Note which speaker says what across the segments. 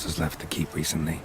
Speaker 1: else is left to keep recently.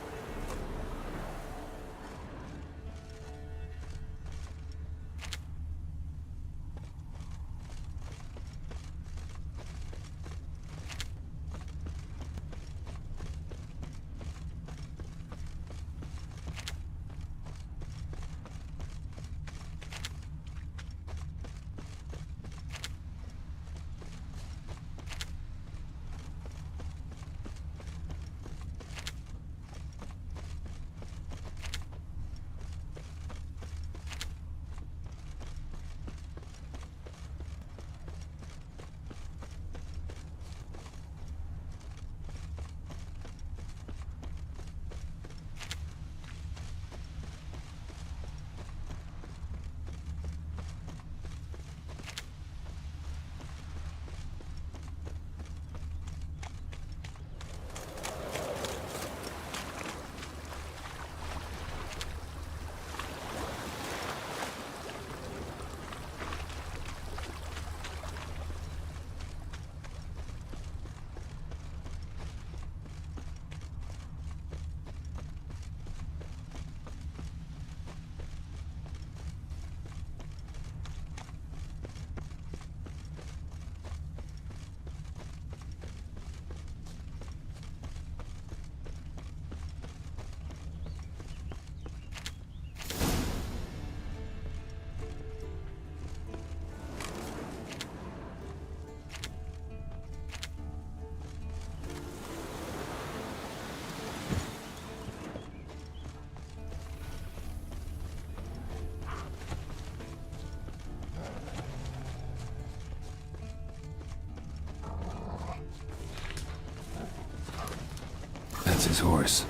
Speaker 1: That's his horse.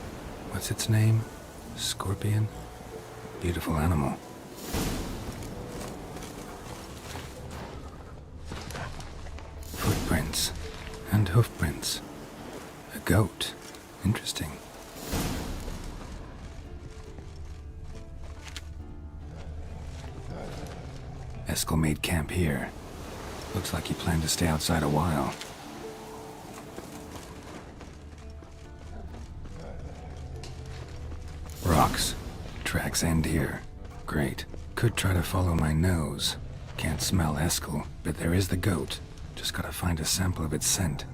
Speaker 1: What's its name? Scorpion? Beautiful animal. Footprints. And hoofprints. A goat. Interesting. Eskel made camp here. Looks like he planned to stay outside a while. Rocks. Tracks end here. Great. Could try to follow my nose. Can't smell Eskel, but there is the goat. Just gotta find a sample of its scent.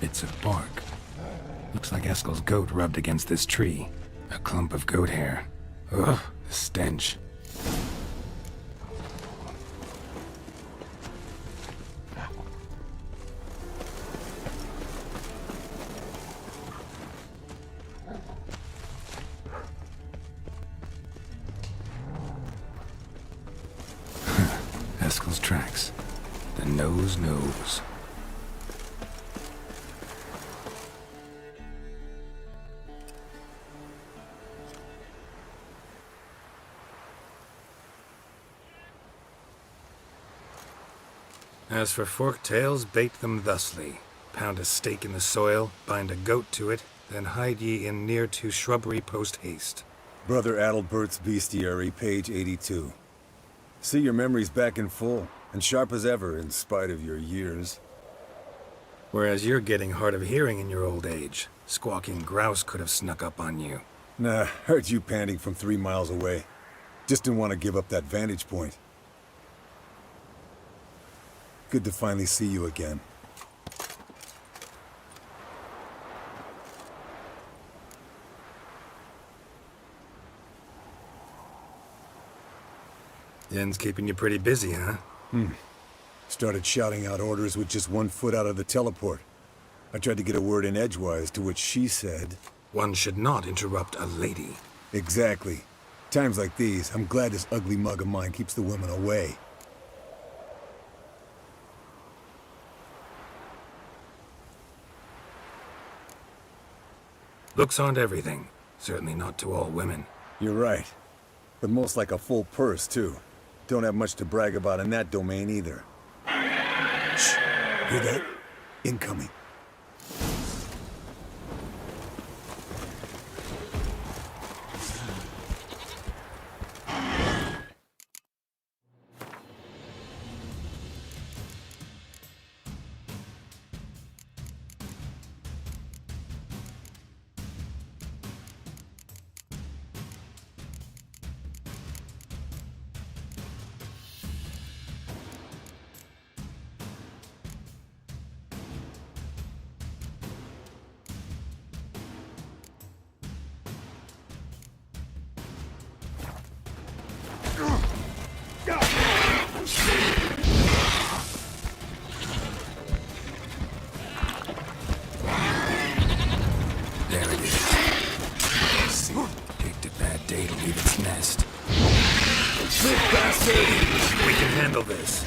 Speaker 1: Bits of bark. Looks like Eskel's goat rubbed against this tree. A clump of goat hair. Ugh, the stench. Eskel's tracks. The nose knows. As for forked tails, bait them thusly. Pound a stake in the soil, bind a goat to it, then hide ye in near to shrubbery post haste.
Speaker 2: Brother Adalbert's Bestiary, page 82. See your memories back in full, and sharp as ever in spite of your years.
Speaker 1: Whereas you're getting hard of hearing in your old age. Squawking grouse could have snuck up on you.
Speaker 2: Nah, heard you panting from 3 miles away. Just didn't want to give up that vantage point. Good to finally see you again.
Speaker 1: Yen's keeping you pretty busy, huh?
Speaker 2: Started shouting out orders with just 1 foot out of the teleport. I tried to get a word in edgewise, to which she said...
Speaker 1: One should not interrupt a lady.
Speaker 2: Exactly. Times like these, I'm glad this ugly mug of mine keeps the women away.
Speaker 1: Looks aren't everything. Certainly not to all women.
Speaker 2: You're right. But most like a full purse, too. Don't have much to brag about in that domain, either. Shh! Hear that? Incoming.
Speaker 1: There it is. See, picked a bad day to leave its nest.
Speaker 2: Big bastard!
Speaker 1: We can handle this.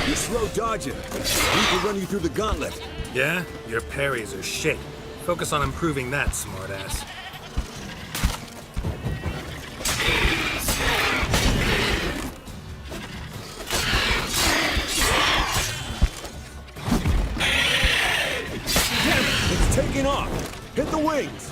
Speaker 2: You're slow dodging. We can run you through the gauntlet.
Speaker 1: Yeah? Your parries are shit. Focus on improving that, smartass.
Speaker 2: Damn it! It's taking off! Hit the wings!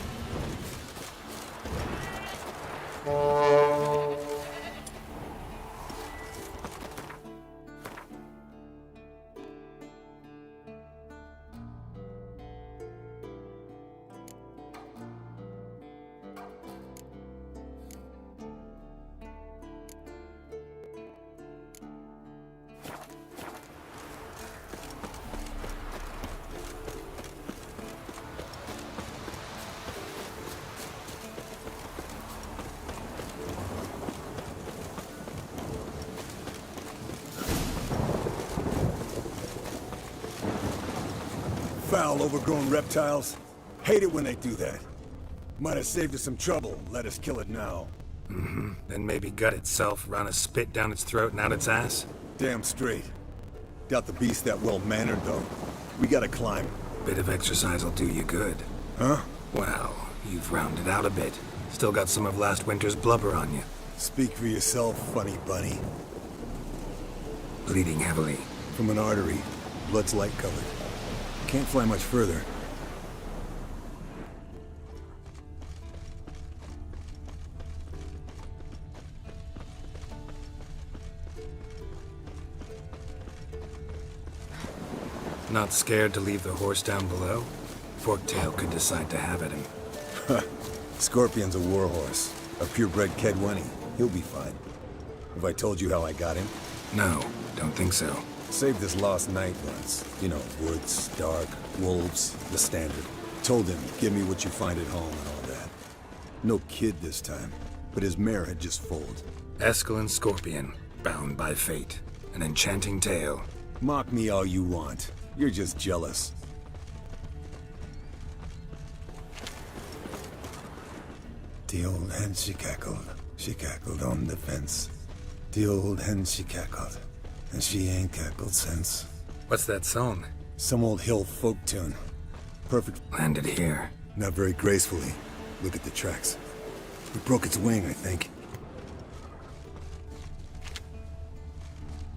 Speaker 2: Foul, overgrown reptiles. Hate it when they do that. Might have saved us some trouble. Let us kill it now.
Speaker 1: Then maybe gut itself, run a spit down its throat and out its ass?
Speaker 2: Damn straight. Doubt the beast that well-mannered, though. We gotta climb.
Speaker 1: Bit of exercise will do you good.
Speaker 2: Huh?
Speaker 1: Well, you've rounded out a bit. Still got some of last winter's blubber on you.
Speaker 2: Speak for yourself, funny bunny.
Speaker 1: Bleeding heavily.
Speaker 2: From an artery. Blood's light-colored. Can't fly much further.
Speaker 1: Not scared to leave the horse down below? Forktail could decide to have at him.
Speaker 2: Scorpion's a warhorse. A purebred Kedwenny. He'll be fine. Have I told you how I got him?
Speaker 1: No, don't think so.
Speaker 2: Saved this lost night once. You know, woods, dark, wolves, the standard. Told him, give me what you find at home and all that. No kid this time, but his mare had just foaled.
Speaker 1: Eskel and Scorpion, bound by fate. An enchanting tale.
Speaker 2: Mock me all you want. You're just jealous. The old hen, she cackled on the fence. The old hen, she cackled, and she ain't cackled since.
Speaker 1: What's that song?
Speaker 2: Some old hill folk tune. Perfect.
Speaker 1: Landed here.
Speaker 2: Not very gracefully. Look at the tracks. It broke its wing, I think.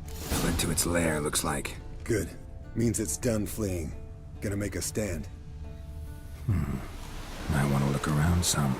Speaker 1: Fled to its lair, looks like.
Speaker 2: Good. Means it's done fleeing. Gonna make a stand.
Speaker 1: I want to look around some.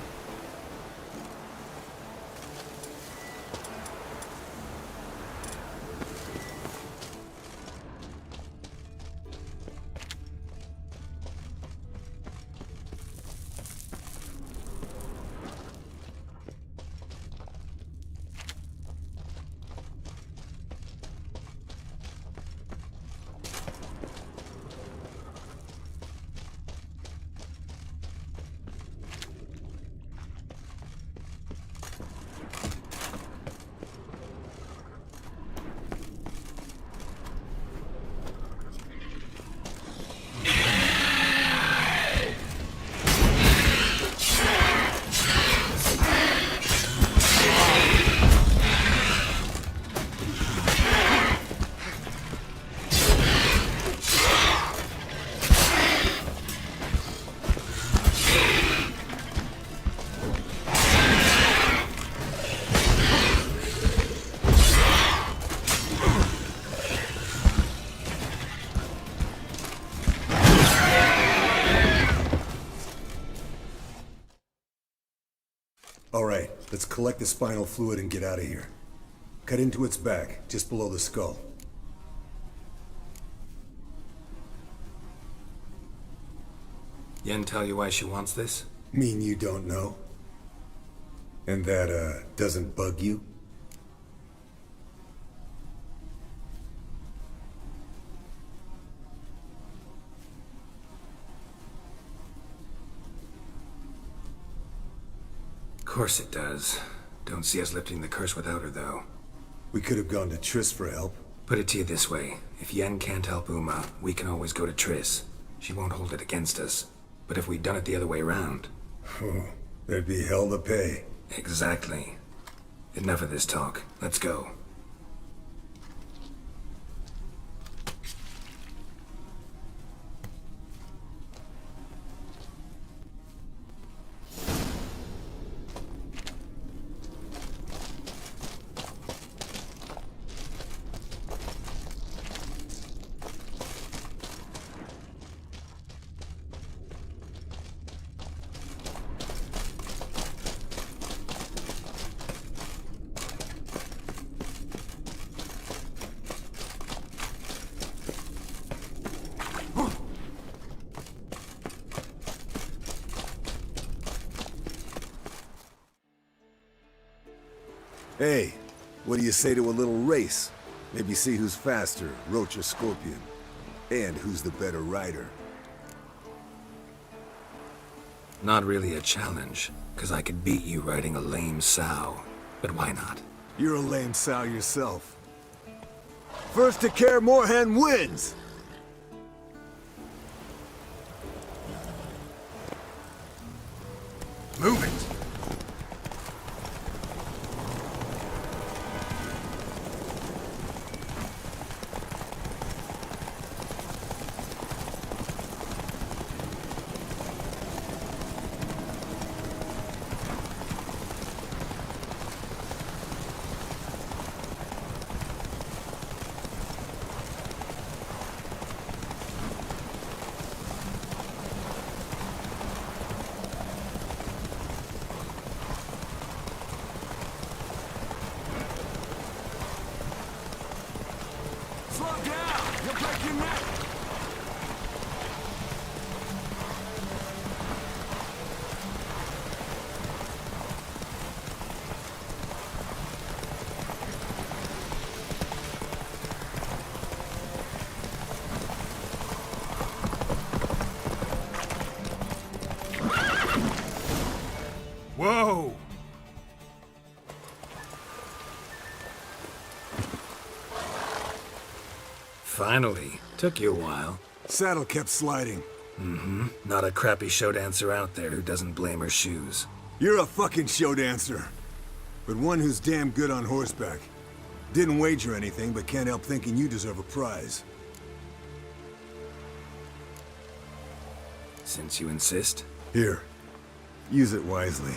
Speaker 2: Let's collect the spinal fluid and get out of here. Cut into its back, just below the skull.
Speaker 1: Yen tell you why she wants this?
Speaker 2: Mean you don't know? And that, doesn't bug you?
Speaker 1: Of course it does. Don't see us lifting the curse without her, though.
Speaker 2: We could have gone to Triss for help.
Speaker 1: Put it to you this way. If Yen can't help Uma, we can always go to Triss. She won't hold it against us. But if we'd done it the other way around...
Speaker 2: There'd be hell to pay.
Speaker 1: Exactly. Enough of this talk. Let's go.
Speaker 2: Hey, what do you say to a little race? Maybe see who's faster, Roach or Scorpion. And who's the better rider.
Speaker 1: Not really a challenge, because I could beat you riding a lame sow. But why not?
Speaker 2: You're a lame sow yourself. First to Kaer Morhen wins!
Speaker 1: Move it! Whoa! Finally. Took you a while.
Speaker 2: Saddle kept sliding.
Speaker 1: Mm-hmm. Not a crappy show dancer out there who doesn't blame her shoes.
Speaker 2: You're a fucking show dancer. But one who's damn good on horseback. Didn't wager anything, but can't help thinking you deserve a prize.
Speaker 1: Since you insist.
Speaker 2: Here. Use it wisely.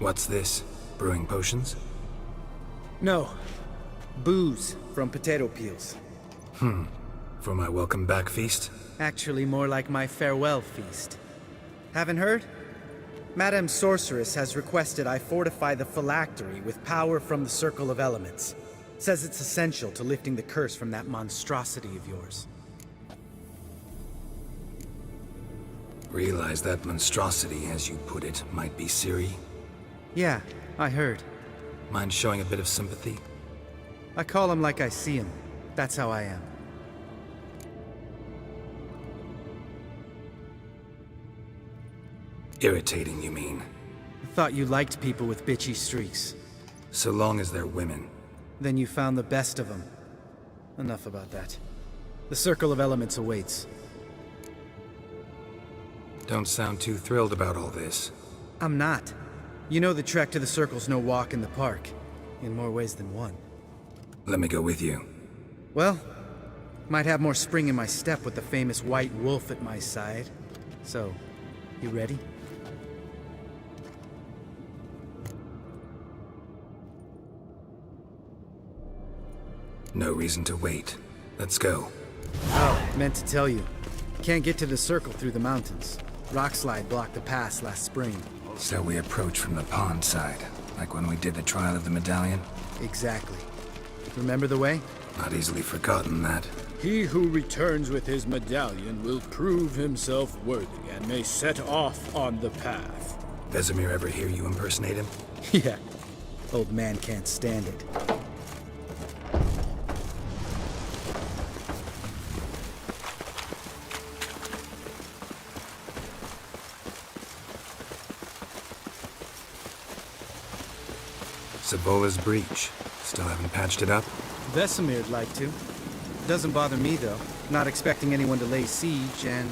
Speaker 1: What's this? Brewing potions?
Speaker 3: No. Booze from potato peels.
Speaker 1: For my welcome back feast?
Speaker 3: Actually, more like my farewell feast. Haven't heard? Madame Sorceress has requested I fortify the phylactery with power from the Circle of Elements. Says it's essential to lifting the curse from that monstrosity of yours.
Speaker 1: Realize that monstrosity, as you put it, might be Ciri?
Speaker 3: Yeah, I heard.
Speaker 1: Mind showing a bit of sympathy?
Speaker 3: I call him like I see him. That's how I am.
Speaker 1: Irritating, you mean?
Speaker 3: I thought you liked people with bitchy streaks.
Speaker 1: So long as they're women.
Speaker 3: Then you found the best of them. Enough about that. The Circle of Elements awaits.
Speaker 1: Don't sound too thrilled about all this.
Speaker 3: I'm not. You know the trek to the Circle's no walk in the park. In more ways than one.
Speaker 1: Let me go with you.
Speaker 3: Well, might have more spring in my step with the famous white wolf at my side. So, you ready?
Speaker 1: No reason to wait. Let's go.
Speaker 3: Oh, meant to tell you. Can't get to the Circle through the mountains. Rockslide blocked the pass last spring.
Speaker 1: So we approach from the pond side, like when we did the trial of the medallion?
Speaker 3: Exactly. Remember the way?
Speaker 1: Not easily forgotten, that.
Speaker 4: He who returns with his medallion will prove himself worthy and may set off on the path.
Speaker 1: Vesemir ever hear you impersonate him?
Speaker 3: Yeah. Old man can't stand it.
Speaker 1: Sabola's breach. Still haven't patched it up?
Speaker 3: Vesemir'd like to. Doesn't bother me, though. Not expecting anyone to lay siege, and...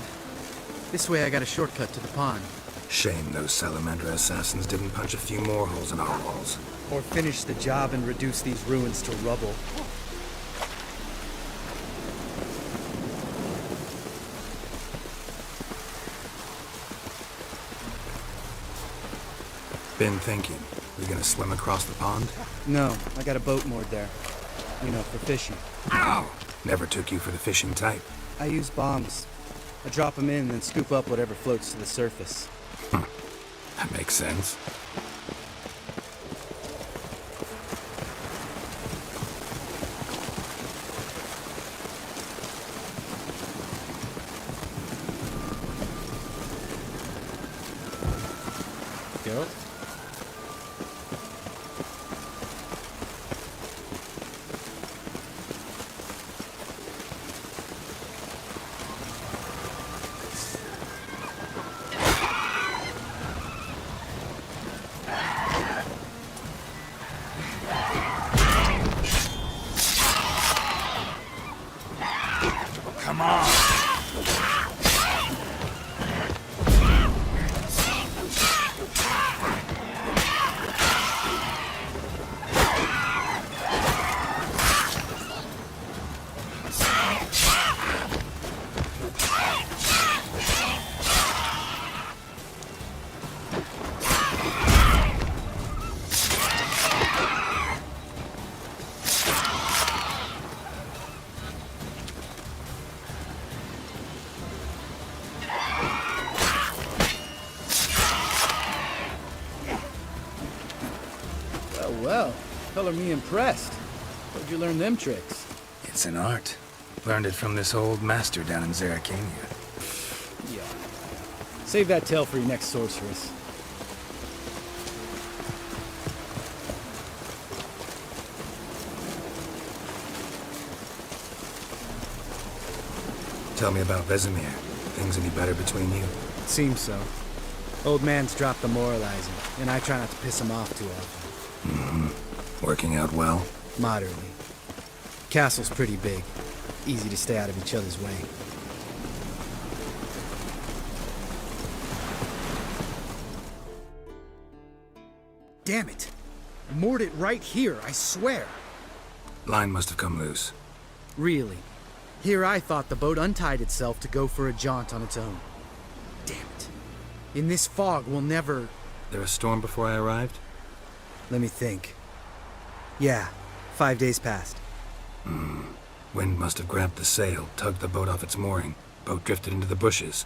Speaker 3: this way I got a shortcut to the pond.
Speaker 1: Shame those Salamandra assassins didn't punch a few more holes in our walls.
Speaker 3: Or finish the job and reduce these ruins to rubble.
Speaker 1: Been thinking. We gonna swim across the pond?
Speaker 3: No, I got a boat moored there. You know, for fishing.
Speaker 1: Ow! Never took you for the fishing type.
Speaker 3: I use bombs. I drop them in and then scoop up whatever floats to the surface.
Speaker 1: That makes sense.
Speaker 3: Go.
Speaker 1: Come on!
Speaker 3: Well, color me impressed. Where'd you learn them tricks?
Speaker 1: It's an art. Learned it from this old master down in Zerrikania.
Speaker 3: Yeah. Save that tale for your next sorceress.
Speaker 1: Tell me about Vesemir. Things any better between you?
Speaker 3: Seems so. Old man's dropped the moralizing, and I try not to piss him off too often.
Speaker 1: Working out well?
Speaker 3: Moderately. Castle's pretty big. Easy to stay out of each other's way. Damn it! Moored it right here, I swear!
Speaker 1: Line must have come loose.
Speaker 3: Really. Here I thought the boat untied itself to go for a jaunt on its own. Damn it. In this fog, we'll never...
Speaker 1: There a storm before I arrived?
Speaker 3: Let me think. Yeah, 5 days passed.
Speaker 1: Wind must have grabbed the sail, tugged the boat off its mooring. Boat drifted into the bushes.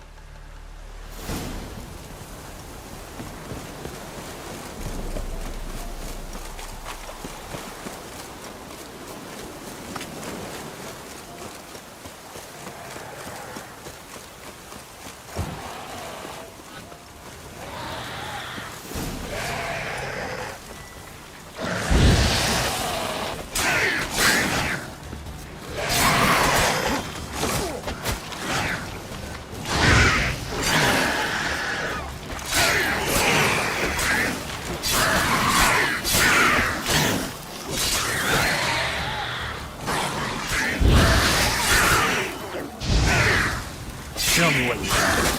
Speaker 5: Show me what you got.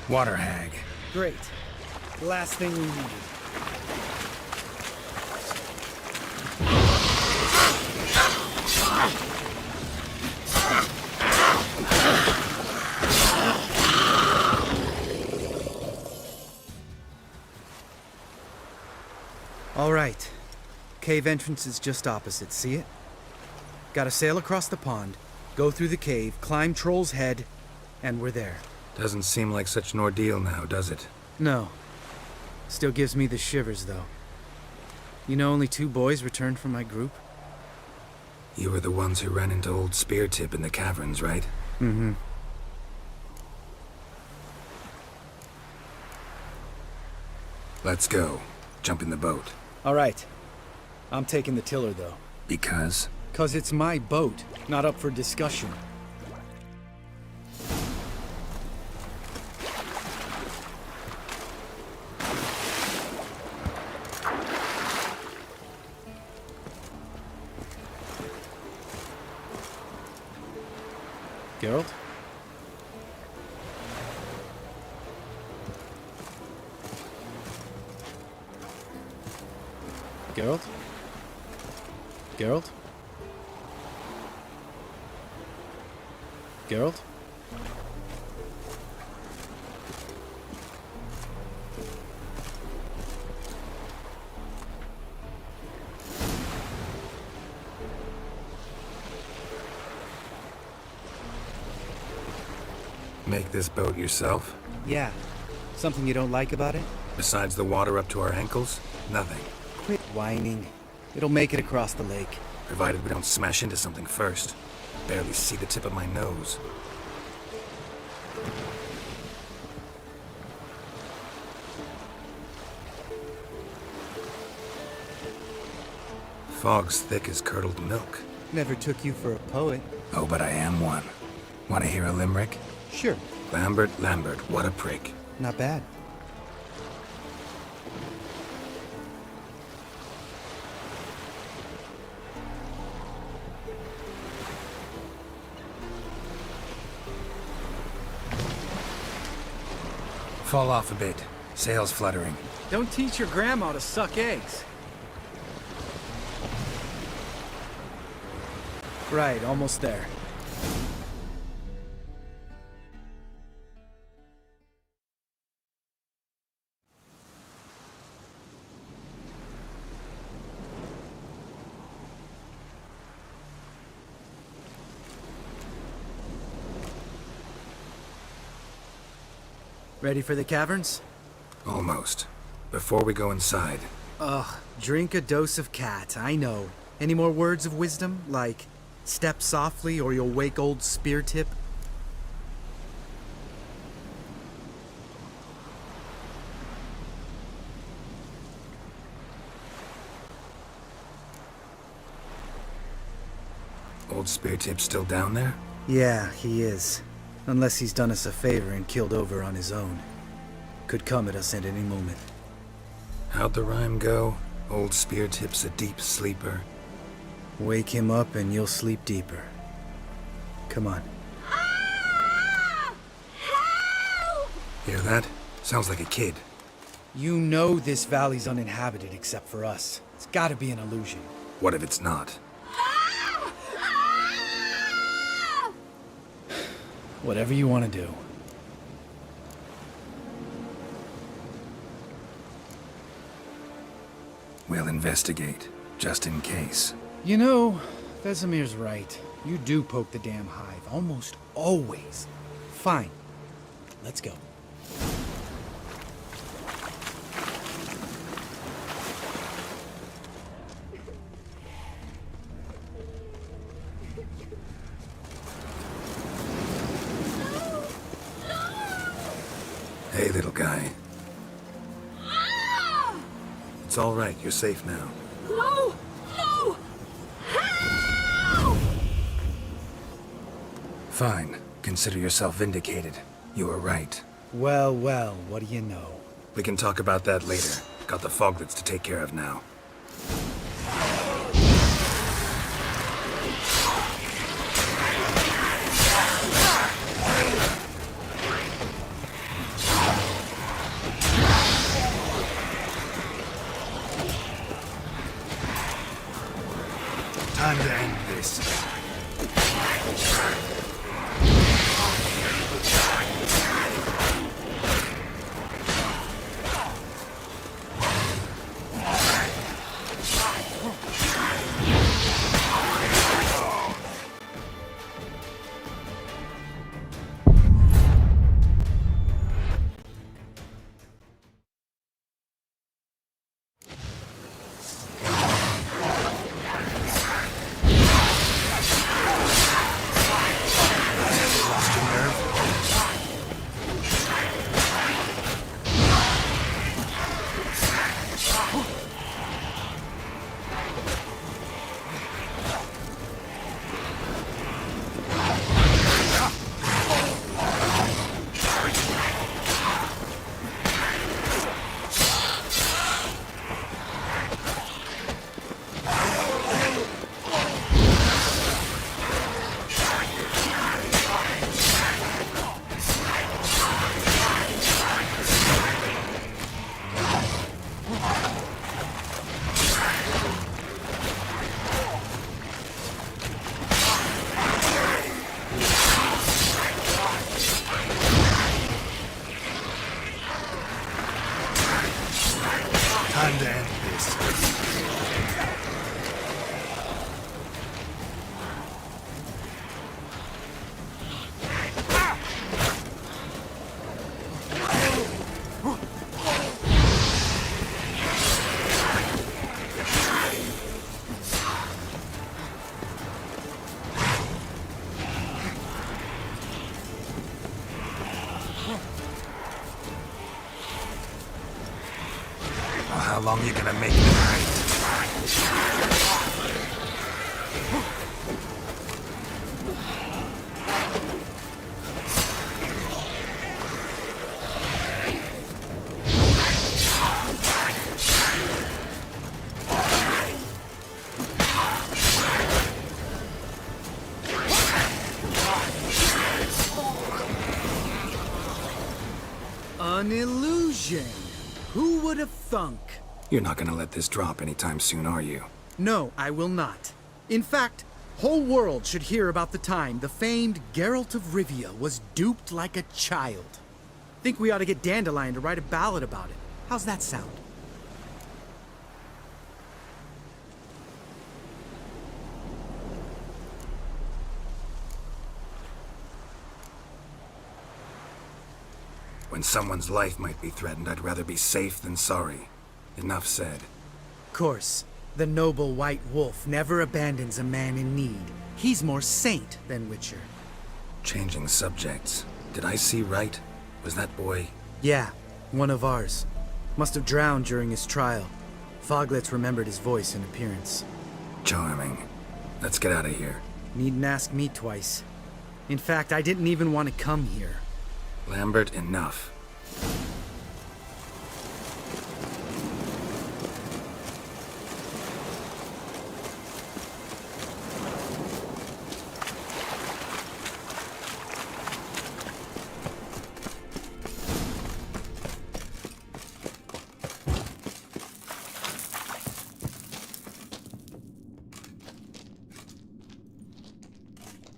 Speaker 1: Water hag.
Speaker 3: Great. The last thing we needed. All right. Cave entrance is just opposite, see it? Gotta sail across the pond, go through the cave, climb Troll's Head, and we're there.
Speaker 1: Doesn't seem like such an ordeal now, does it?
Speaker 3: No. Still gives me the shivers, though. You know only 2 boys returned from my group?
Speaker 1: You were the ones who ran into old Speartip in the caverns, right?
Speaker 3: Mm-hmm.
Speaker 1: Let's go. Jump in the boat.
Speaker 3: All right. I'm taking the tiller, though.
Speaker 1: Because?
Speaker 3: 'Cause it's my boat, not up for discussion. Geralt? Geralt? Geralt? Geralt?
Speaker 1: Make this boat yourself?
Speaker 3: Yeah. Something you don't like about it?
Speaker 1: Besides the water up to our ankles? Nothing.
Speaker 3: Quit whining. It'll make it across the lake.
Speaker 1: Provided we don't smash into something first. Barely see the tip of my nose. Fog's thick as curdled milk.
Speaker 3: Never took you for a poet.
Speaker 1: Oh, but I am one. Want to hear a limerick?
Speaker 3: Sure.
Speaker 1: Lambert, Lambert, what a prick.
Speaker 3: Not bad.
Speaker 1: Fall off a bit. Sails fluttering.
Speaker 3: Don't teach your grandma to suck eggs. Right, almost there. Ready for the caverns?
Speaker 1: Almost. Before we go inside,
Speaker 3: Ugh, drink a dose of cat, I know. Any more words of wisdom, like, step softly or you'll wake old Speartip?
Speaker 1: old Speartip's still down there?
Speaker 3: Yeah, he is. Unless he's done us a favor and killed over on his own. Could come at us at any moment.
Speaker 1: How'd the rhyme go? Old spear tip's a deep sleeper.
Speaker 3: Wake him up and you'll sleep deeper. Come on.
Speaker 1: Hear that? Sounds like a kid.
Speaker 3: You know this valley's uninhabited except for us. It's gotta be an illusion.
Speaker 1: What if it's not?
Speaker 3: Whatever you want to do.
Speaker 1: We'll investigate, just in case.
Speaker 3: You know, Vesemir's right. You do poke the damn hive, almost always. Fine. Let's go.
Speaker 1: Hey, little guy. It's all right. You're safe now.
Speaker 5: No! No! Help!
Speaker 1: Fine. Consider yourself vindicated. You were right.
Speaker 3: Well, well, what do you know?
Speaker 1: We can talk about that later. Got the foglets to take care of now. Time to end this. Time to end this. Well, how long you gonna make me wait?
Speaker 3: An illusion. Who would have thunk?
Speaker 1: You're not gonna let this drop anytime soon, are you?
Speaker 3: No, I will not. In fact, whole world should hear about the time the famed Geralt of Rivia was duped like a child. Think we ought to get Dandelion to write a ballad about it. How's that sound?
Speaker 1: When someone's life might be threatened, I'd rather be safe than sorry. Enough said.
Speaker 3: Course, the noble white wolf never abandons a man in need. He's more saint than Witcher.
Speaker 1: Changing subjects. Did I see right? Was that boy?
Speaker 3: Yeah, one of ours. Must have drowned during his trial. Foglets remembered his voice and appearance.
Speaker 1: Charming. Let's get out of here.
Speaker 3: Needn't ask me twice. In fact, I didn't even want to come here.
Speaker 1: Lambert, enough.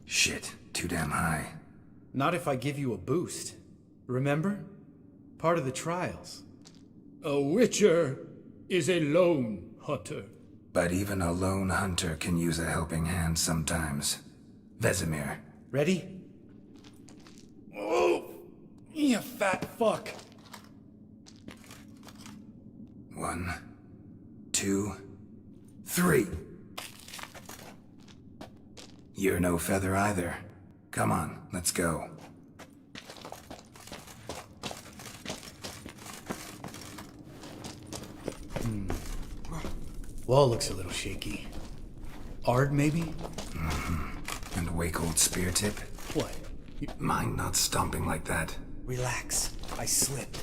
Speaker 1: Shit, too damn high.
Speaker 3: Not if I give you a boost. Remember? Part of the trials.
Speaker 4: A witcher is a lone hunter.
Speaker 1: But even a lone hunter can use a helping hand sometimes. Vesemir.
Speaker 3: Ready? Oh! You fat fuck!
Speaker 1: 1, 2, 3. You're no feather either. Come on, let's go.
Speaker 3: Wall looks a little shaky. Ard, maybe?
Speaker 1: And a wake-old spear tip?
Speaker 3: What?
Speaker 1: Mind not stomping like that.
Speaker 3: Relax. I slipped.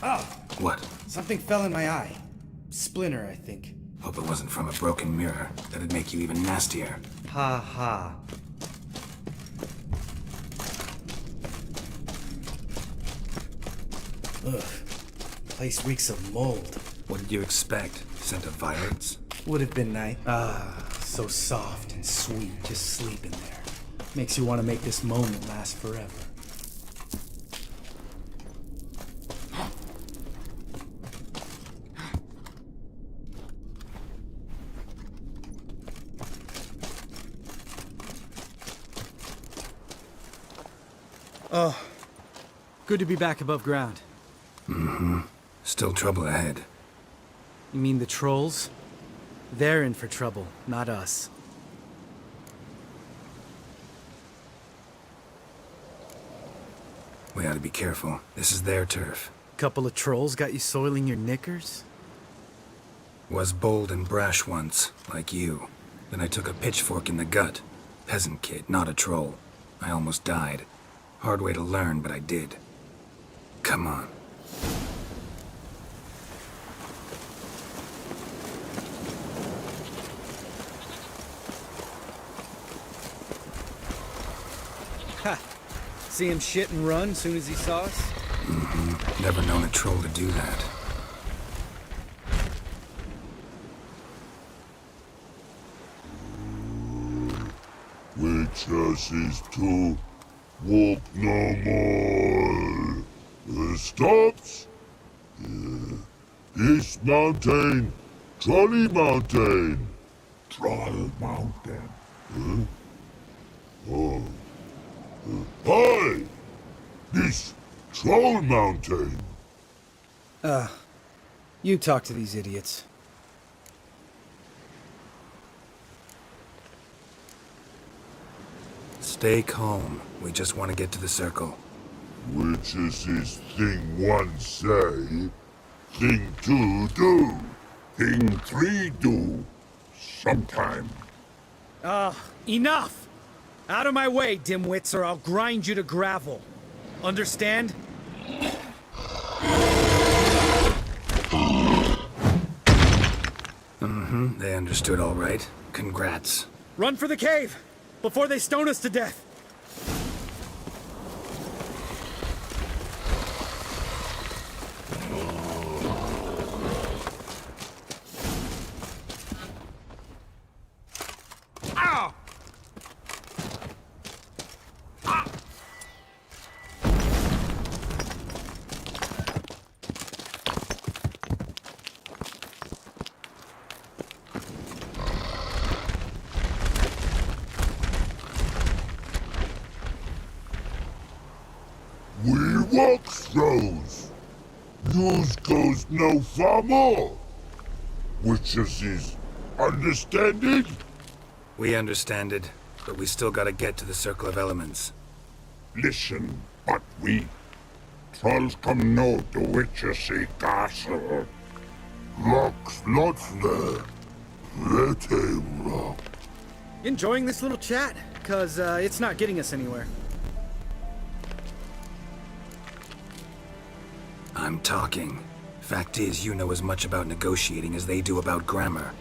Speaker 3: Ah!
Speaker 1: What?
Speaker 3: Something fell in my eye. Splinter, I think.
Speaker 1: Hope it wasn't from a broken mirror. That'd make you even nastier.
Speaker 3: Ha ha. Ugh. Place reeks of mold.
Speaker 1: What did you expect? Scent of violets?
Speaker 3: Would have been nice. Ah, so soft and sweet, just sleeping there. Makes you want to make this moment last forever. Oh, good to be back above ground.
Speaker 1: Still trouble ahead.
Speaker 3: You mean the trolls? They're in for trouble, not us.
Speaker 1: We ought to be careful. This is their turf.
Speaker 3: Couple of trolls got you soiling your knickers?
Speaker 1: Was bold and brash once, like you. Then I took a pitchfork in the gut. Peasant kid, not a troll. I almost died. Hard way to learn, but I did. Come on.
Speaker 3: Ha! See him shit and run soon as he saw us?
Speaker 1: Never known a troll to do that.
Speaker 6: Witches is to walk no more. Stops? This mountain, Trolley Mountain. Troll Mountain. Oh. Hi! This Troll Mountain.
Speaker 3: You talk to these idiots.
Speaker 1: Stay calm. We just want to get to the circle.
Speaker 6: Witches is thing one say, thing two do, thing three do, sometime.
Speaker 3: Enough! Out of my way, dimwits, or I'll grind you to gravel. Understand?
Speaker 1: They understood all right. Congrats.
Speaker 3: Run for the cave! Before they stone us to death! Ow!
Speaker 6: We walk those. News goes no far more. Witches is understanding?
Speaker 1: We understand it, but we still gotta get to the Circle of Elements.
Speaker 6: Listen, but we trolls come no to Witchersea Castle. Rocks lots there. Pretty rock.
Speaker 3: Enjoying this little chat? Cause it's not getting us anywhere.
Speaker 1: I'm talking. Fact is, you know as much about negotiating as they do about grammar.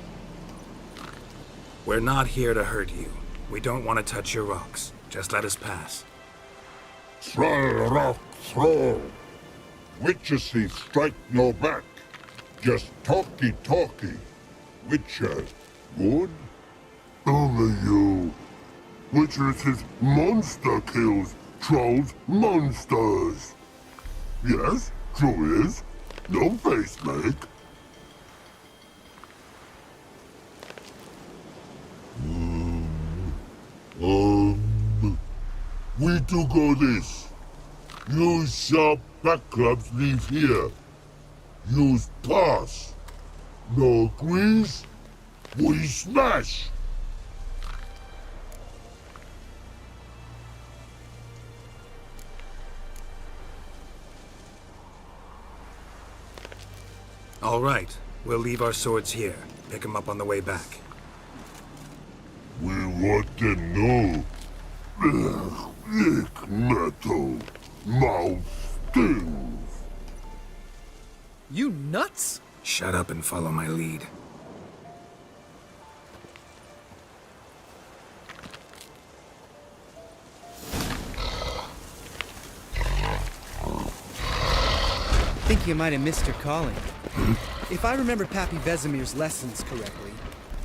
Speaker 1: We're not here to hurt you. We don't want to touch your rocks. Just let us pass.
Speaker 6: Troll rock throw. Witchersea strike no back. Just talky. Witcher, good? Only you. Witchersea monster kills trolls monsters. Yes, true is. No face make. We do go this. Use sharp back clubs leave here. Use pass. No agrees? We smash.
Speaker 1: All right. We'll leave our swords here. Pick them up on the way back.
Speaker 6: We want to know. Lick metal. Mouth stings.
Speaker 3: You nuts?
Speaker 1: Shut up and follow my lead.
Speaker 3: Think you might have missed your calling. If I remember Pappy Vesemir's lessons correctly,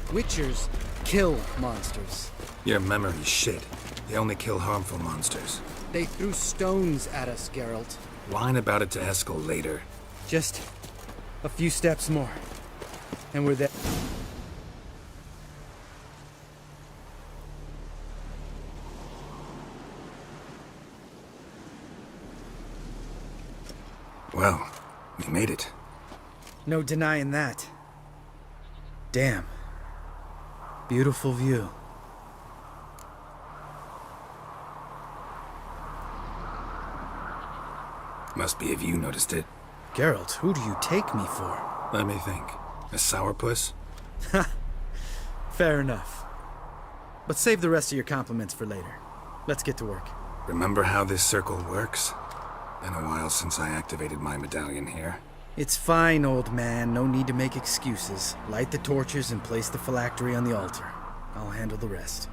Speaker 3: Witchers kill monsters.
Speaker 1: Your memory's shit. They only kill harmful monsters.
Speaker 3: They threw stones at us, Geralt.
Speaker 1: Whine about it to Eskel later.
Speaker 3: Just a few steps more, and we're there.
Speaker 1: Well, we made it.
Speaker 3: No denying that. Damn. Beautiful view.
Speaker 1: Must be if you noticed it.
Speaker 3: Geralt, who do you take me for?
Speaker 1: Let me think. A sourpuss?
Speaker 3: Fair enough. But save the rest of your compliments for later. Let's get to work.
Speaker 1: Remember how this circle works? Been a while since I activated my medallion here.
Speaker 3: It's fine, old man. No need to make excuses. Light the torches and place the phylactery on the altar. I'll handle the rest.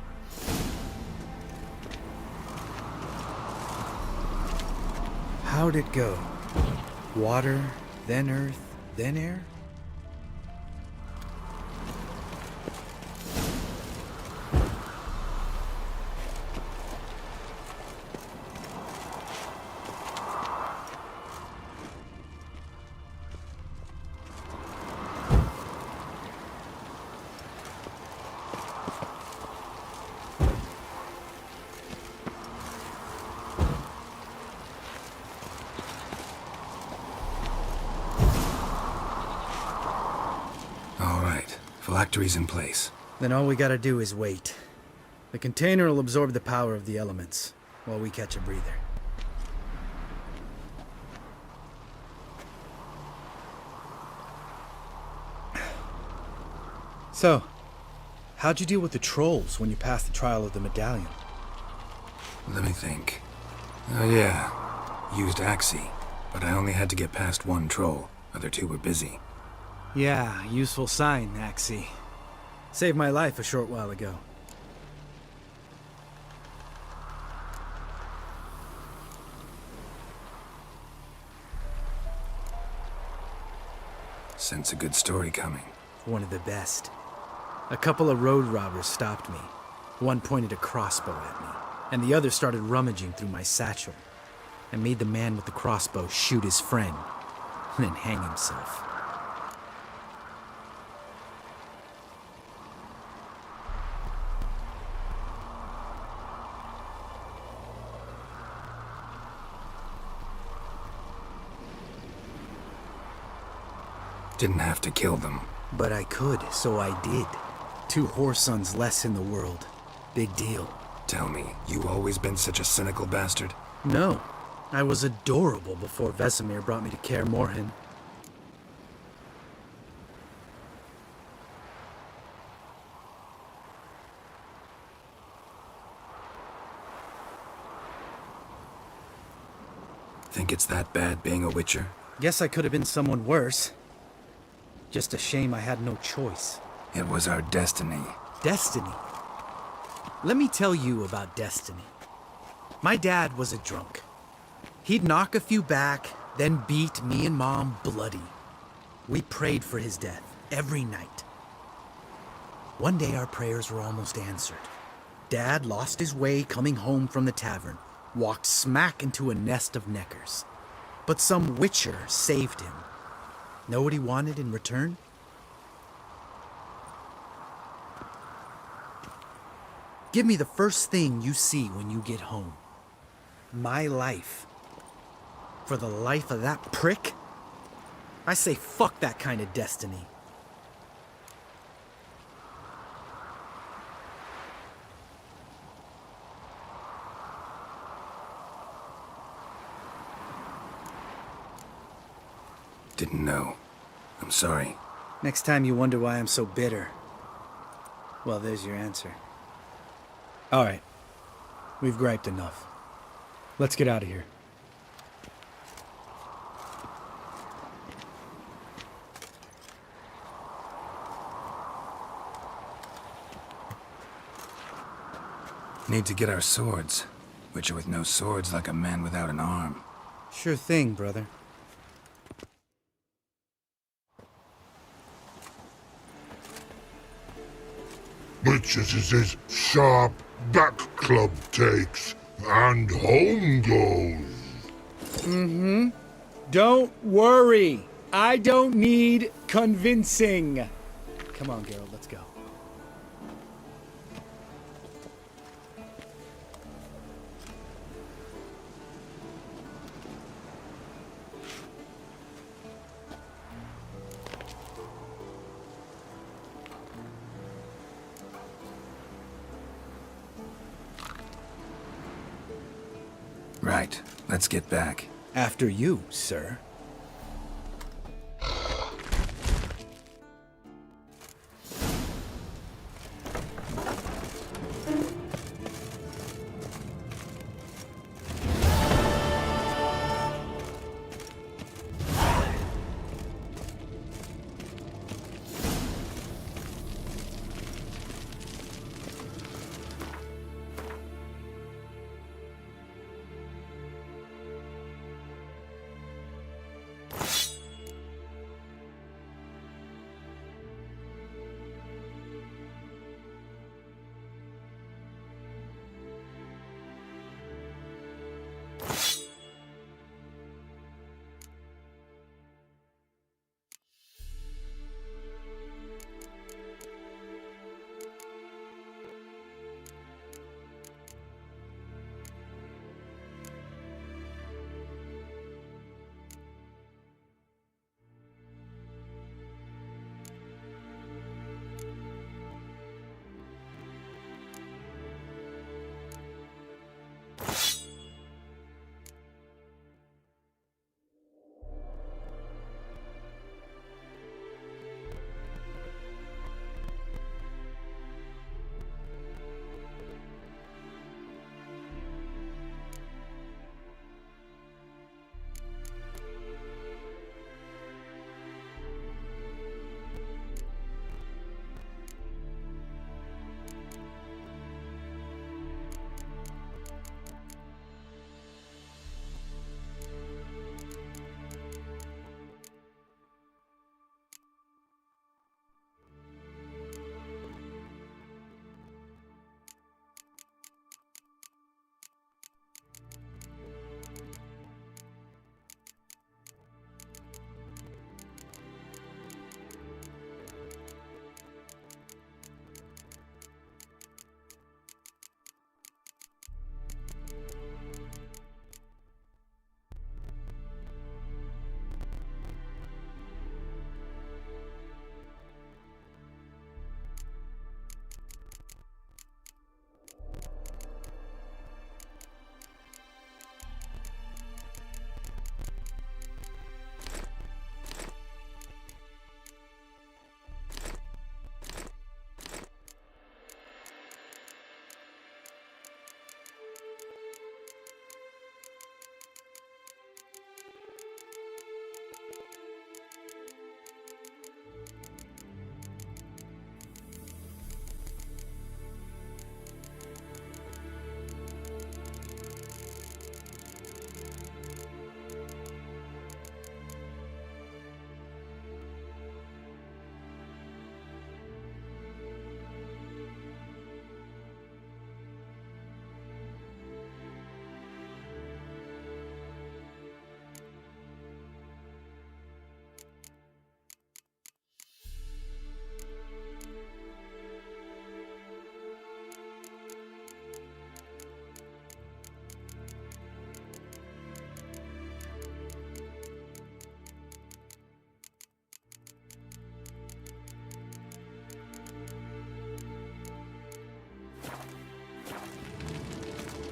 Speaker 3: How'd it go? Water, then earth, then air?
Speaker 1: Phylactery's in place.
Speaker 3: Then all we gotta do is wait. The container will absorb the power of the elements, while we catch a breather. So, how'd you deal with the trolls when you passed the trial of the medallion?
Speaker 1: Let me think. Oh yeah, used Axie, but I only had to get past one troll. Other two were busy.
Speaker 3: Yeah, useful sign, Axie. Saved my life a short while ago.
Speaker 1: Sense a good story coming.
Speaker 3: One of the best. A couple of road robbers stopped me. One pointed a crossbow at me, and the other started rummaging through my satchel. I made the man with the crossbow shoot his friend, and then hang himself.
Speaker 1: Didn't have to kill them.
Speaker 3: But I could, so I did. 2 whoresons less in the world. Big deal.
Speaker 1: Tell me, you always been such a cynical bastard?
Speaker 3: No. I was adorable before Vesemir brought me to Kaer Morhen.
Speaker 1: Think it's that bad being a Witcher?
Speaker 3: Guess I could have been someone worse. Just a shame I had no choice.
Speaker 1: It was our destiny.
Speaker 3: Destiny? Let me tell you about destiny. My dad was a drunk. He'd knock a few back, then beat me and Mom bloody. We prayed for his death every night. One day our prayers were almost answered. Dad lost his way coming home from the tavern, walked smack into a nest of neckers. But some Witcher saved him. Know what he wanted in return? Give me the first thing you see when you get home. My life. For the life of that prick? I say fuck that kind of destiny.
Speaker 1: Didn't know. I'm sorry.
Speaker 3: Next time you wonder why I'm so bitter, well, there's your answer. All right. We've griped enough. Let's get out of here.
Speaker 1: Need to get our swords. Witcher with no swords like a man without an arm.
Speaker 3: Sure thing, brother.
Speaker 6: Witches is his sharp back club takes, and home goes.
Speaker 4: Don't worry. I don't need convincing.
Speaker 3: Come on, Geralt, let's go.
Speaker 1: Right. Let's get back.
Speaker 3: After you, sir.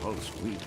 Speaker 7: pulse weak.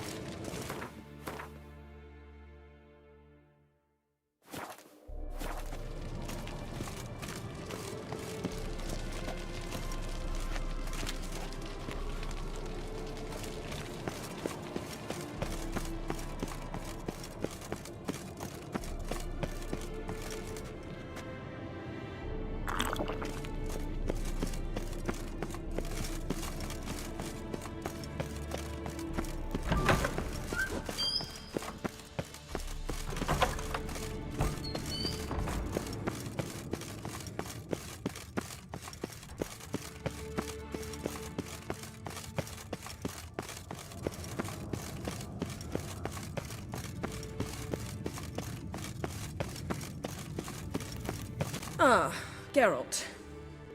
Speaker 8: Ah, Geralt.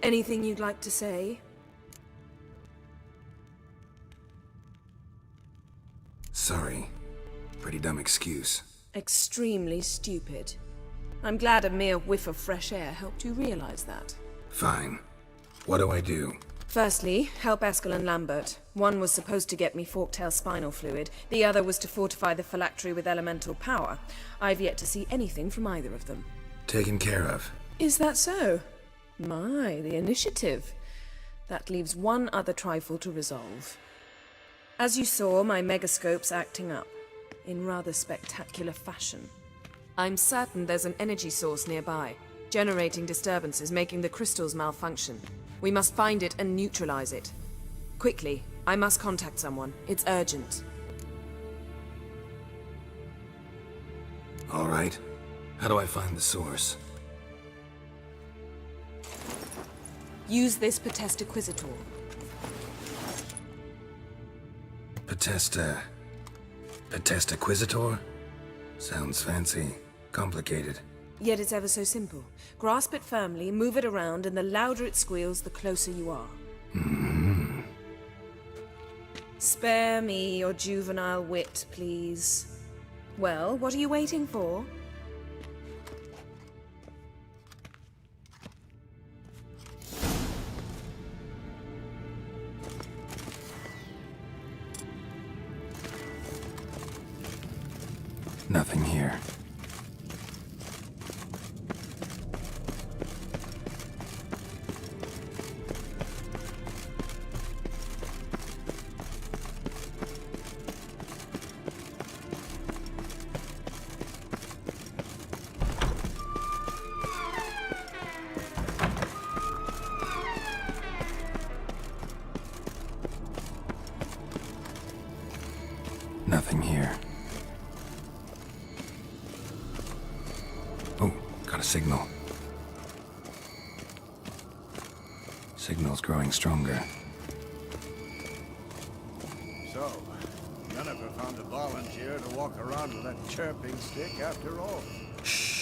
Speaker 8: Anything you'd like to say?
Speaker 1: Sorry. Pretty dumb excuse.
Speaker 8: Extremely stupid. I'm glad a mere whiff of fresh air helped you realize that.
Speaker 1: Fine. What do I do?
Speaker 8: Firstly, help Eskel and Lambert. One was supposed to get me forktail spinal fluid, the other was to fortify the phylactery with elemental power. I've yet to see anything from either of them.
Speaker 1: Taken care of.
Speaker 8: Is that so? My, the initiative. That leaves one other trifle to resolve. As you saw, my megascope's acting up, in rather spectacular fashion. I'm certain there's an energy source nearby, generating disturbances, making the crystals malfunction. We must find it and neutralize it. Quickly, I must contact someone. It's urgent.
Speaker 1: All right. How do I find the source?
Speaker 8: Use this Potestaquizator.
Speaker 1: Potestaquizator? Sounds fancy. Complicated.
Speaker 8: Yet it's ever so simple. Grasp it firmly, move it around, and the louder it squeals, the closer you are.
Speaker 1: Mm-hmm.
Speaker 8: Spare me your juvenile wit, please. Well, what are you waiting for?
Speaker 1: Nothing here. Nothing here. Oh, got a signal. Signal's growing stronger.
Speaker 7: So, none of you found a volunteer to walk around with that chirping stick after all.
Speaker 1: Shh.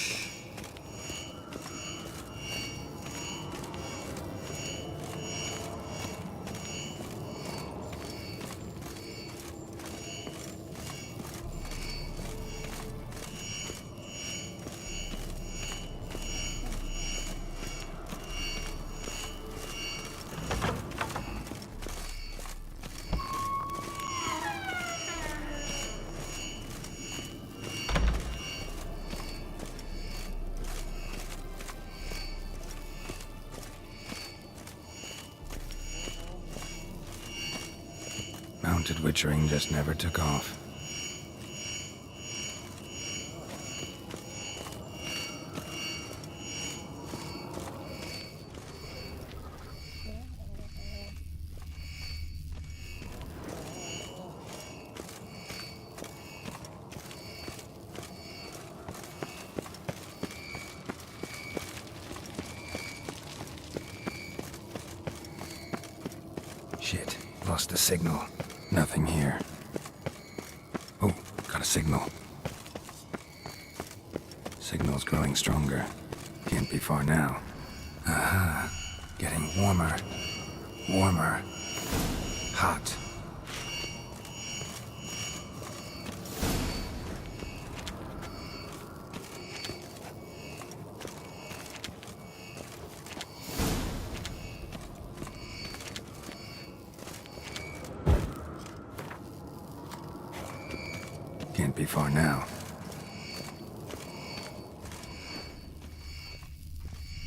Speaker 1: Mounted witchering just never took off. Shit, lost the signal. Nothing here. Oh, got a signal. Signal's growing stronger. Can't be far now. Aha. Getting warmer. Warmer. Hot. Won't be far now.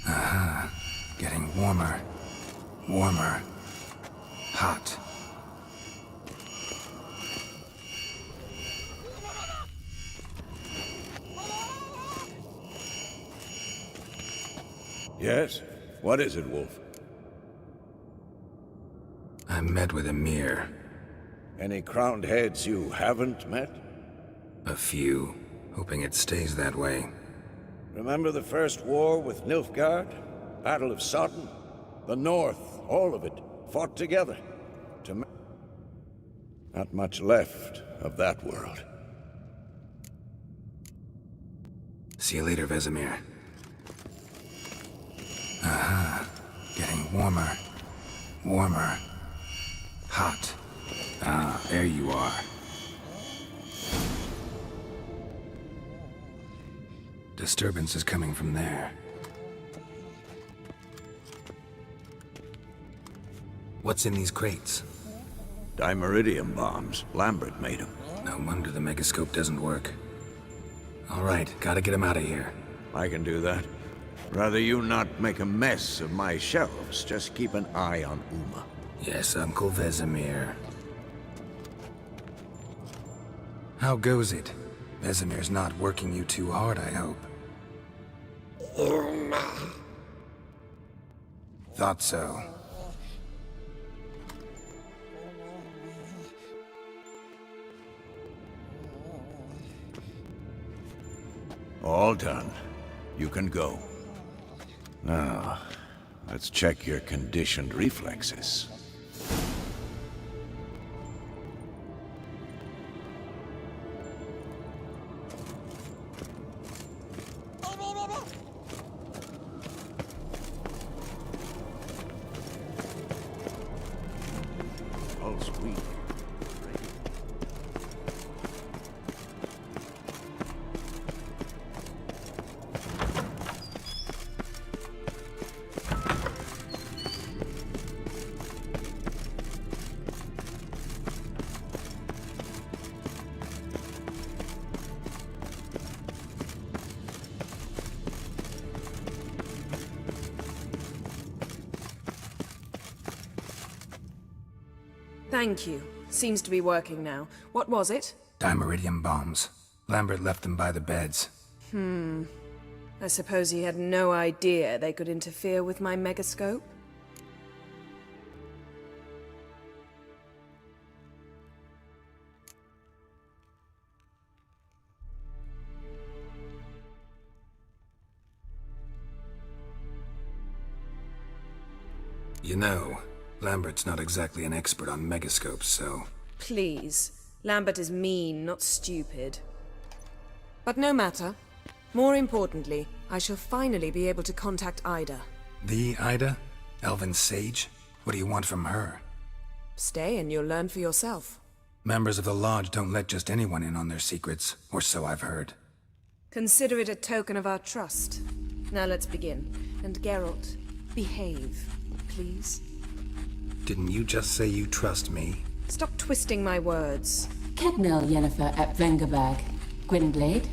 Speaker 1: Aha. Getting warmer. Warmer. Hot.
Speaker 7: Yes? What is it, Wolf?
Speaker 1: I met with Emir.
Speaker 7: Any crowned heads you haven't met?
Speaker 1: A few. Hoping it stays that way.
Speaker 7: Remember the first war with Nilfgaard? Battle of Sodden? The North, all of it, fought together. Not much left of that world.
Speaker 1: See you later, Vesemir. Aha. Getting warmer. Warmer. Hot. Ah, there you are. Disturbance is coming from there. What's in these crates?
Speaker 7: Dimeridium bombs. Lambert made them.
Speaker 1: No wonder the megascope doesn't work. All right, gotta get him out of here.
Speaker 7: I can do that. Rather you not make a mess of my shelves. Just keep an eye on Uma.
Speaker 1: Yes, Uncle Vesemir. How goes it? Vesemir's not working you too hard, I hope. Thought so.
Speaker 7: All done. You can go. Now, let's check your conditioned reflexes. Pulse weak.
Speaker 8: Thank you. Seems to be working now. What was it?
Speaker 1: Dimeridium bombs. Lambert left them by the beds.
Speaker 8: I suppose he had no idea they could interfere with my megascope?
Speaker 1: You know, Lambert's not exactly an expert on megascopes, so...
Speaker 8: Please. Lambert is mean, not stupid. But no matter. More importantly, I shall finally be able to contact Ida.
Speaker 1: The Ida? Elven sage? What do you want from her?
Speaker 8: Stay and you'll learn for yourself.
Speaker 1: Members of the Lodge don't let just anyone in on their secrets, or so I've heard.
Speaker 8: Consider it a token of our trust. Now let's begin. And Geralt, behave, please.
Speaker 1: Didn't you just say you trust me?
Speaker 8: Stop twisting my words.
Speaker 9: Kednel Yennefer at Vengerberg. Gwynblade.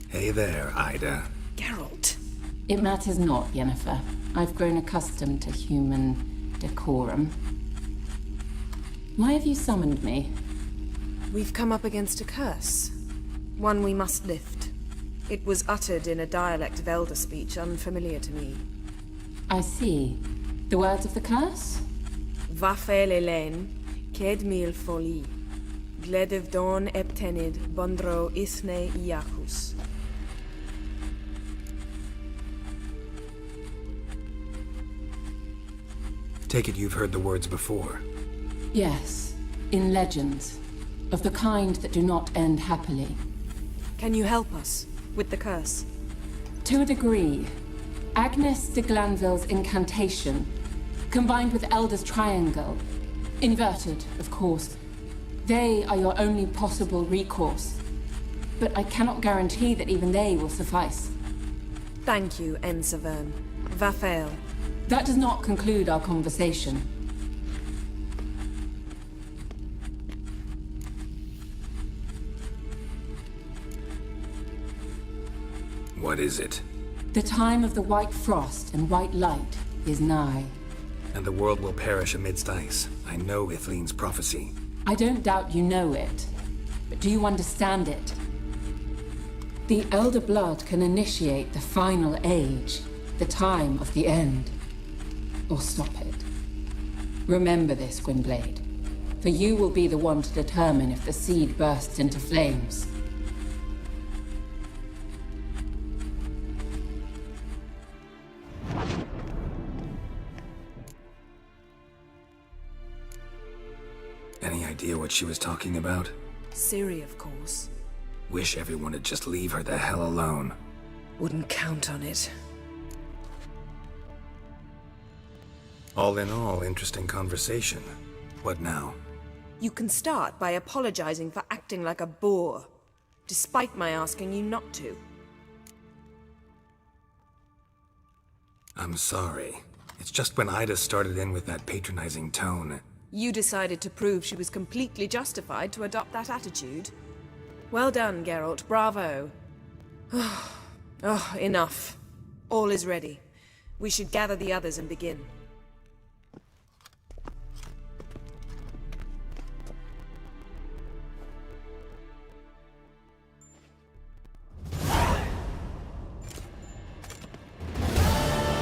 Speaker 1: Hey there, Ida.
Speaker 8: Geralt.
Speaker 9: It matters not, Yennefer. I've grown accustomed to human decorum. Why have you summoned me?
Speaker 8: We've come up against a curse. One we must lift. It was uttered in a dialect of Elder speech unfamiliar to me.
Speaker 9: I see. The words of the curse?
Speaker 8: Vafel Elen, ked mil foli. Gledev don eptenid bondro isne iacus.
Speaker 1: Take it you've heard the words before.
Speaker 9: Yes, in legends. Of the kind that do not end happily.
Speaker 8: Can you help us with the curse?
Speaker 9: To a degree. Agnes de Glanville's incantation, combined with Elder's triangle, inverted, of course. They are your only possible recourse. But I cannot guarantee that even they will suffice.
Speaker 8: Thank you, Ensavern. Vafael.
Speaker 9: That does not conclude our conversation.
Speaker 1: What is it?
Speaker 9: The time of the white frost and white light is nigh.
Speaker 1: And the world will perish amidst ice. I know Ithleen's prophecy.
Speaker 9: I don't doubt you know it, but do you understand it? The Elder Blood can initiate the final age, the time of the end, or stop it. Remember this, Gwynblade, for you will be the one to determine if the seed bursts into flames.
Speaker 1: Any idea what she was talking about?
Speaker 8: Ciri, of course.
Speaker 1: Wish everyone would just leave her the hell alone.
Speaker 8: Wouldn't count on it.
Speaker 1: All in all, interesting conversation. What now?
Speaker 8: You can start by apologizing for acting like a boor, despite my asking you not to.
Speaker 1: I'm sorry. It's just when Ida started in with that patronizing tone.
Speaker 8: You decided to prove she was completely justified to adopt that attitude. Well done, Geralt. Bravo. Oh, enough. All is ready. We should gather the others and begin.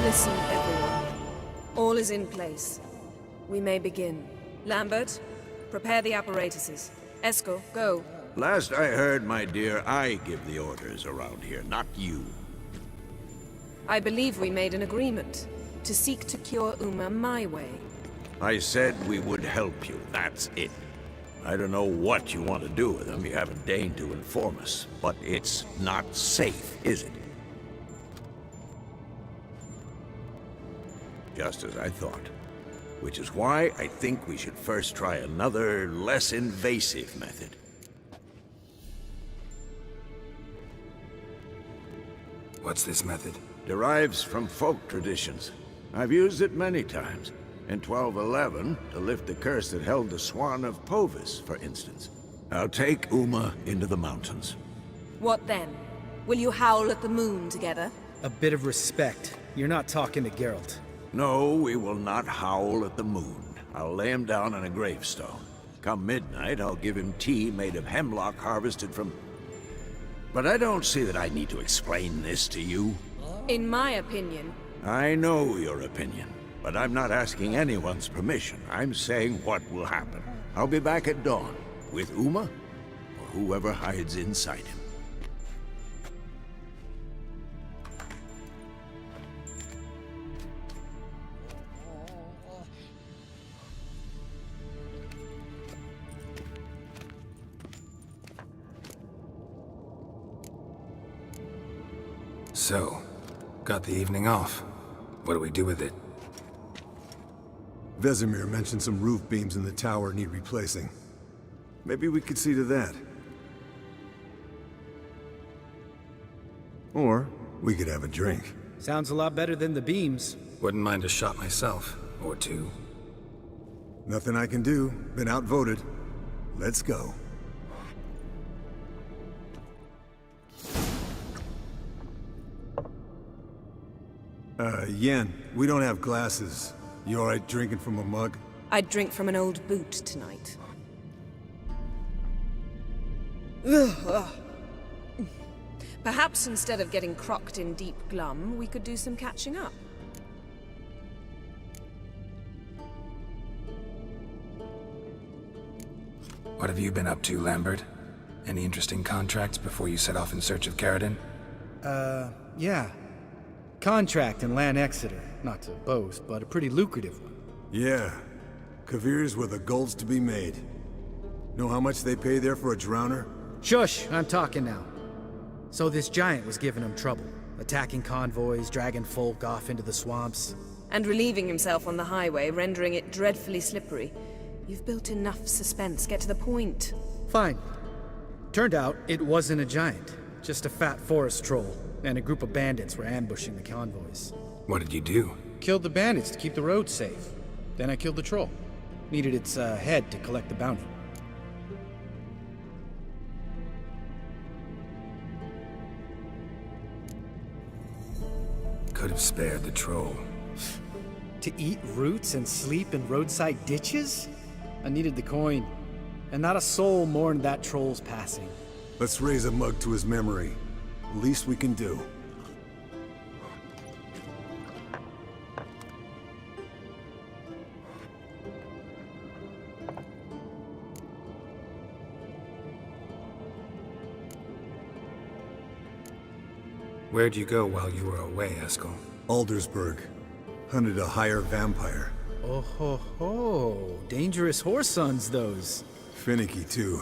Speaker 8: Listen, everyone. All is in place. We may begin. Lambert, prepare the apparatuses. Eskel, go.
Speaker 7: Last I heard, my dear, I give the orders around here, not you.
Speaker 8: I believe we made an agreement to seek to cure Uma my way.
Speaker 7: I said we would help you, that's it. I don't know what you want to do with them, you haven't deigned to inform us, but it's not safe, is it? Just as I thought. Which is why I think we should first try another, less invasive method.
Speaker 1: What's this method?
Speaker 7: Derives from folk traditions. I've used it many times. In 1211, to lift the curse that held the Swan of Povis, for instance. I'll take Uma into the mountains.
Speaker 8: What then? Will you howl at the moon together?
Speaker 3: A bit of respect. You're not talking to Geralt.
Speaker 7: No, we will not howl at the moon. I'll lay him down on a gravestone. Come midnight, I'll give him tea made of hemlock harvested from... But I don't see that I need to explain this to you.
Speaker 8: In my opinion...
Speaker 7: I know your opinion, but I'm not asking anyone's permission. I'm saying what will happen. I'll be back at dawn, with Uma, or whoever hides inside him.
Speaker 1: So, got the evening off. What do we do with it?
Speaker 2: Vesemir mentioned some roof beams in the tower need replacing. Maybe we could see to that. Or we could have a drink.
Speaker 3: Sounds a lot better than the beams.
Speaker 1: Wouldn't mind a shot myself, or two.
Speaker 2: Nothing I can do. Been outvoted. Let's go. Yen, we don't have glasses. You alright drinking from a mug?
Speaker 8: I'd drink from an old boot tonight. Ugh. Perhaps instead of getting crocked in deep glum, we could do some catching up.
Speaker 1: What have you been up to, Lambert? Any interesting contracts before you set off in search of Caradon?
Speaker 3: Yeah. Contract in Lan Exeter. Not to boast, but a pretty lucrative one.
Speaker 2: Yeah. Kavir's where the gold's to be made. Know how much they pay there for a drowner?
Speaker 3: Shush! I'm talking now. So this giant was giving him trouble. Attacking convoys, dragging folk off into the swamps.
Speaker 8: And relieving himself on the highway, rendering it dreadfully slippery. You've built enough suspense. Get to the point.
Speaker 3: Fine. Turned out, it wasn't a giant. Just a fat forest troll. and a group of bandits were ambushing the convoys.
Speaker 1: What did you do?
Speaker 3: Killed the bandits to keep the road safe. Then I killed the troll. Needed its head to collect the bounty.
Speaker 1: Could have spared the troll.
Speaker 3: To eat roots and sleep in roadside ditches? I needed the coin. And not a soul mourned that troll's passing.
Speaker 2: Let's raise a mug to his memory. Least we can do.
Speaker 1: Where'd you go while you were away, Eskel?
Speaker 2: Aldersburg. Hunted a higher vampire.
Speaker 3: Oh ho ho. Dangerous horse sons, those.
Speaker 2: Finicky, too.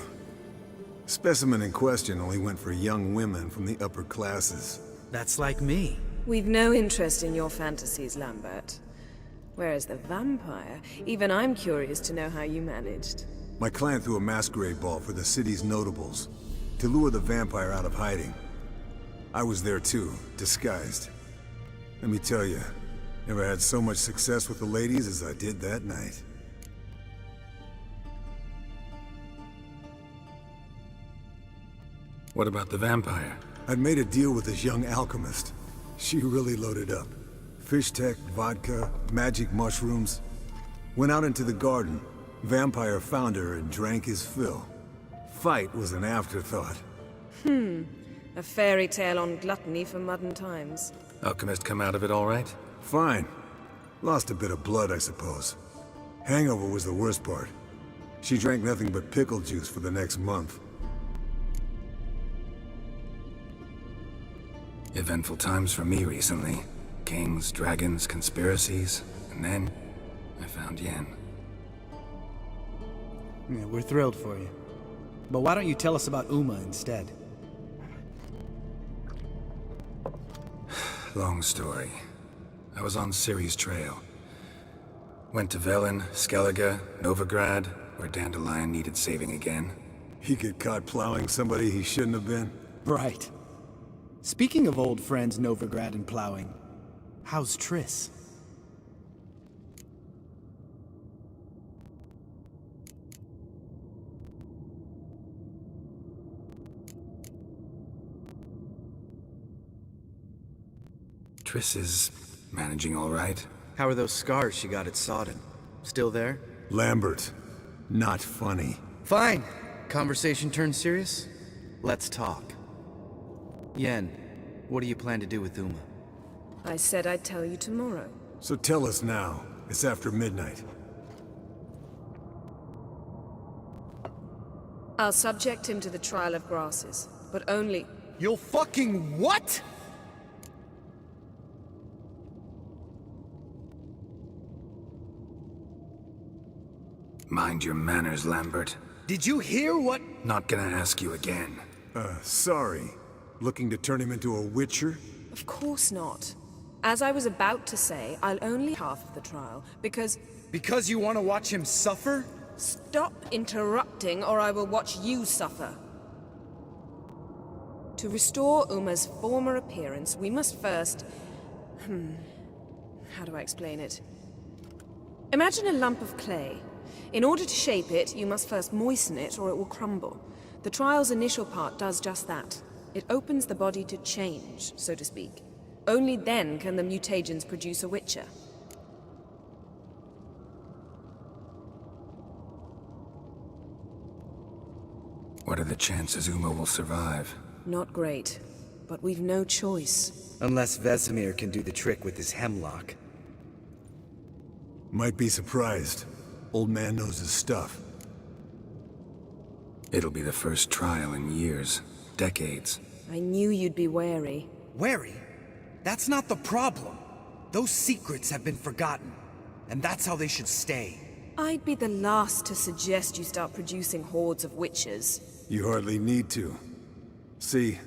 Speaker 2: Specimen in question only went for young women from the upper classes.
Speaker 3: That's like me.
Speaker 8: We've no interest in your fantasies, Lambert. Whereas the vampire, even I'm curious to know how you managed.
Speaker 2: My client threw a masquerade ball for the city's notables, to lure the vampire out of hiding. I was there too, disguised. Let me tell you, never had so much success with the ladies as I did that night.
Speaker 1: What about the vampire?
Speaker 2: I'd made a deal with this young alchemist. She really loaded up. Fish tech, vodka, magic mushrooms. Went out into the garden. Vampire found her and drank his fill. Fight was an afterthought.
Speaker 8: A fairy tale on gluttony for modern times.
Speaker 1: Alchemist come out of it all right?
Speaker 2: Fine. Lost a bit of blood, I suppose. Hangover was the worst part. She drank nothing but pickle juice for the next month.
Speaker 1: Eventful times for me recently. Kings, dragons, conspiracies, and then I found Yen.
Speaker 3: Yeah, we're thrilled for you. But why don't you tell us about Uma instead?
Speaker 1: Long story. I was on Ciri's trail. Went to Velen, Skellige, Novigrad, where Dandelion needed saving again.
Speaker 2: He get caught plowing somebody he shouldn't have been.
Speaker 3: Right. Speaking of old friends Novigrad and plowing, how's Triss?
Speaker 1: Triss is managing all right.
Speaker 3: How are those scars she got at Sodden? Still there?
Speaker 2: Lambert. Not funny.
Speaker 3: Fine. Conversation turned serious? Let's talk. Yen, what do you plan to do with Uma?
Speaker 8: I said I'd tell you tomorrow.
Speaker 2: So tell us now. It's after midnight.
Speaker 8: I'll subject him to the trial of grasses, but only...
Speaker 3: You'll fucking what?
Speaker 1: Mind your manners, Lambert.
Speaker 3: Did you hear what?
Speaker 1: Not gonna ask you again.
Speaker 2: Sorry. Looking to turn him into a witcher?
Speaker 8: Of course not. As I was about to say, I'll only half of the trial, because...
Speaker 3: Because you want to watch him suffer?
Speaker 8: Stop interrupting, or I will watch you suffer. To restore Uma's former appearance, we must first... How do I explain it? Imagine a lump of clay. In order to shape it, you must first moisten it, or it will crumble. The trial's initial part does just that. It opens the body to change, so to speak. Only then can the mutagens produce a witcher.
Speaker 1: What are the chances Uma will survive?
Speaker 8: Not great, but we've no choice.
Speaker 3: Unless Vesemir can do the trick with his hemlock.
Speaker 2: Might be surprised. Old man knows his stuff.
Speaker 1: It'll be the first trial in years, decades.
Speaker 8: I knew you'd be wary.
Speaker 3: Wary? That's not the problem. Those secrets have been forgotten, and that's how they should stay.
Speaker 8: I'd be the last to suggest you start producing hordes of witches.
Speaker 2: You hardly need to. See,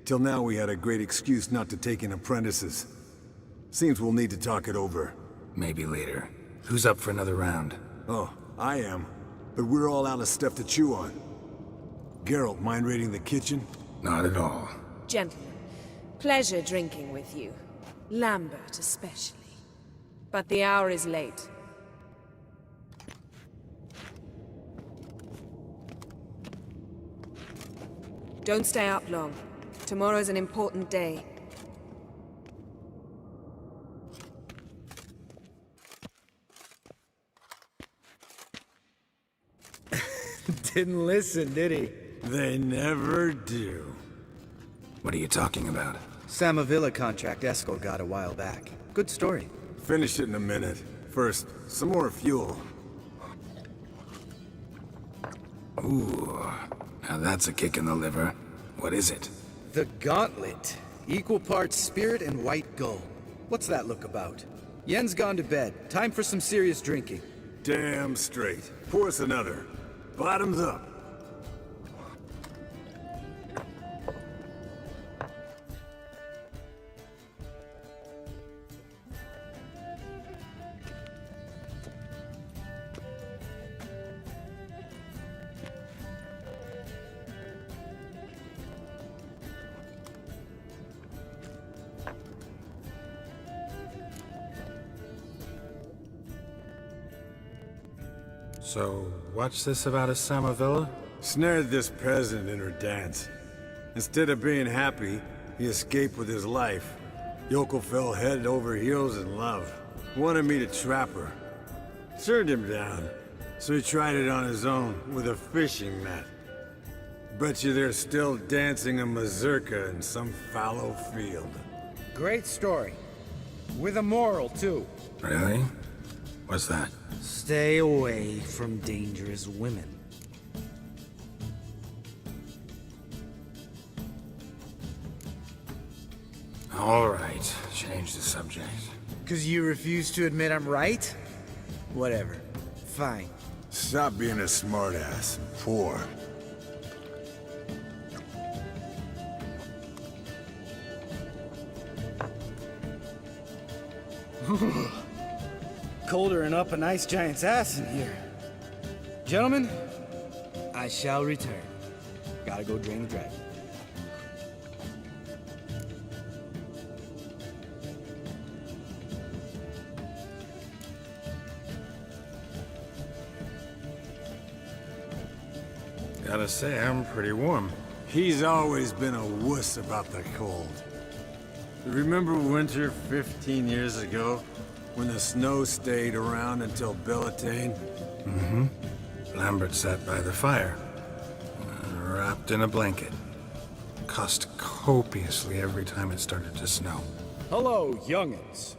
Speaker 2: till now we had a great excuse not to take in apprentices. Seems we'll need to talk it over.
Speaker 1: Maybe later. Who's up for another round?
Speaker 2: Oh, I am. But we're all out of stuff to chew on. Geralt, mind raiding the kitchen?
Speaker 1: Not at all.
Speaker 8: Gentlemen, Pleasure drinking with you. Lambert especially. But the hour is late. Don't stay up long. Tomorrow's an important day.
Speaker 3: Didn't listen, did he?
Speaker 2: They never do.
Speaker 1: What are you talking about?
Speaker 3: Samavilla contract Esco got a while back. Good story.
Speaker 2: Finish it in a minute. First, some more fuel.
Speaker 1: Ooh, now that's a kick in the liver. What is it?
Speaker 3: The Gauntlet. Equal parts spirit and white gold. What's that look about? Yen's gone to bed. Time for some serious drinking.
Speaker 2: Damn straight. Pour us another. Bottoms up.
Speaker 1: So, what's this about a Samavilla?
Speaker 2: Snared this peasant in her dance. Instead of being happy, he escaped with his life. Yoko fell head over heels in love. Wanted me to trap her. Turned him down. So he tried it on his own, with a fishing net. Bet you they're still dancing a mazurka in some fallow field.
Speaker 3: Great story. With a moral, too.
Speaker 1: Really? What's that?
Speaker 3: Stay away from dangerous women.
Speaker 1: All right, change the subject.
Speaker 3: 'Cause you refuse to admit I'm right? Whatever. Fine.
Speaker 2: Stop being a smartass and pour.
Speaker 3: Colder and up an ice giant's ass in here. Gentlemen, I shall return. Gotta go drain the dragon.
Speaker 1: Gotta say, I'm pretty warm.
Speaker 2: He's always been a wuss about the cold. Remember winter 15 years ago? When the snow stayed around until Bellatane?
Speaker 1: Mm-hmm. Lambert sat by the fire, wrapped in a blanket. Cussed copiously every time it started to snow.
Speaker 4: Hello, young'uns.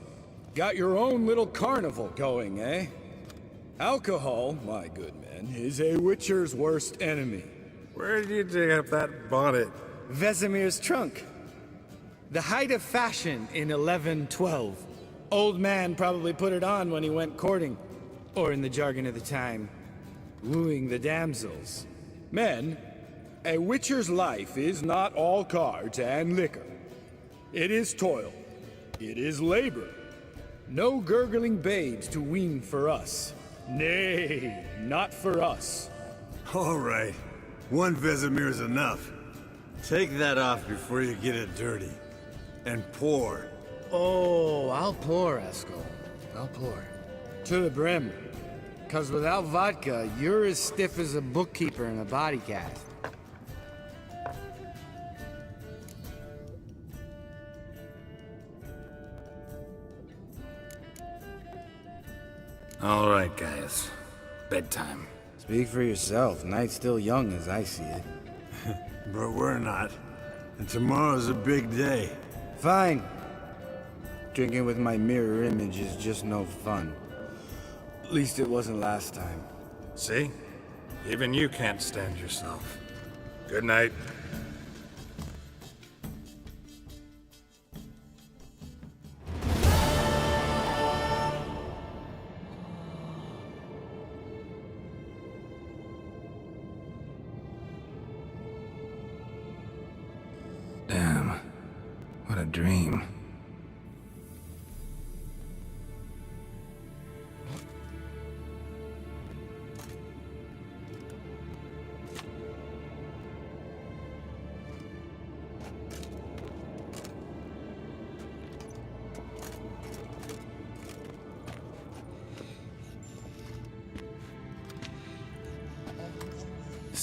Speaker 4: Got your own little carnival going, eh? Alcohol, my good men, is a witcher's worst enemy.
Speaker 1: Where did you dig up that bonnet?
Speaker 3: Vesemir's trunk. The height of fashion in 1112. Old man probably put it on when he went courting, or in the jargon of the time, wooing the damsels.
Speaker 4: Men, a witcher's life is not all cards and liquor. It is toil. It is labor. No gurgling babes to wean for us. Nay, not for us.
Speaker 2: All right. One Vesemir's enough. Take that off before you get it dirty. And pour.
Speaker 3: Oh, I'll pour, Esco. I'll pour. To the brim. 'Cause without vodka, you're as stiff as a bookkeeper in a body cast.
Speaker 1: All right, guys. Bedtime.
Speaker 3: Speak for yourself. Night's still young as I see it.
Speaker 2: But we're not. And tomorrow's a big day.
Speaker 3: Fine. Drinking with my mirror image is just no fun. At least it wasn't last time.
Speaker 1: See? Even you can't stand yourself. Good night. Damn. What a dream.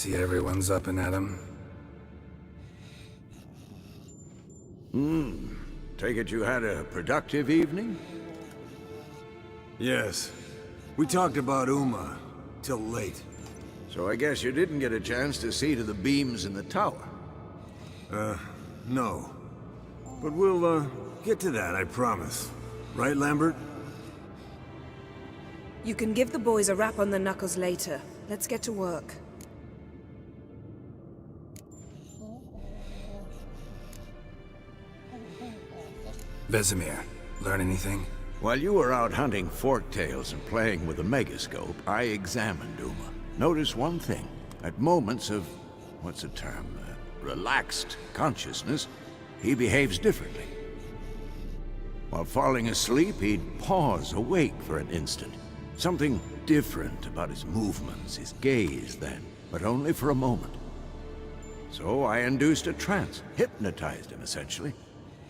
Speaker 1: See everyone's up and at 'em.
Speaker 7: Take it you had a productive evening?
Speaker 2: Yes. We talked about Uma till late.
Speaker 7: So I guess you didn't get a chance to see to the beams in the tower.
Speaker 2: No. But we'll, get to that, I promise. Right, Lambert?
Speaker 8: You can give the boys a rap on the knuckles later. Let's get to work.
Speaker 1: Vesemir, learn anything?
Speaker 7: While you were out hunting forktails and playing with a megascope, I examined Uma. Notice one thing. At moments of, what's the term, relaxed consciousness, he behaves differently. While falling asleep, he'd pause awake for an instant. Something different about his movements, his gaze then, but only for a moment. So I induced a trance, hypnotized him essentially.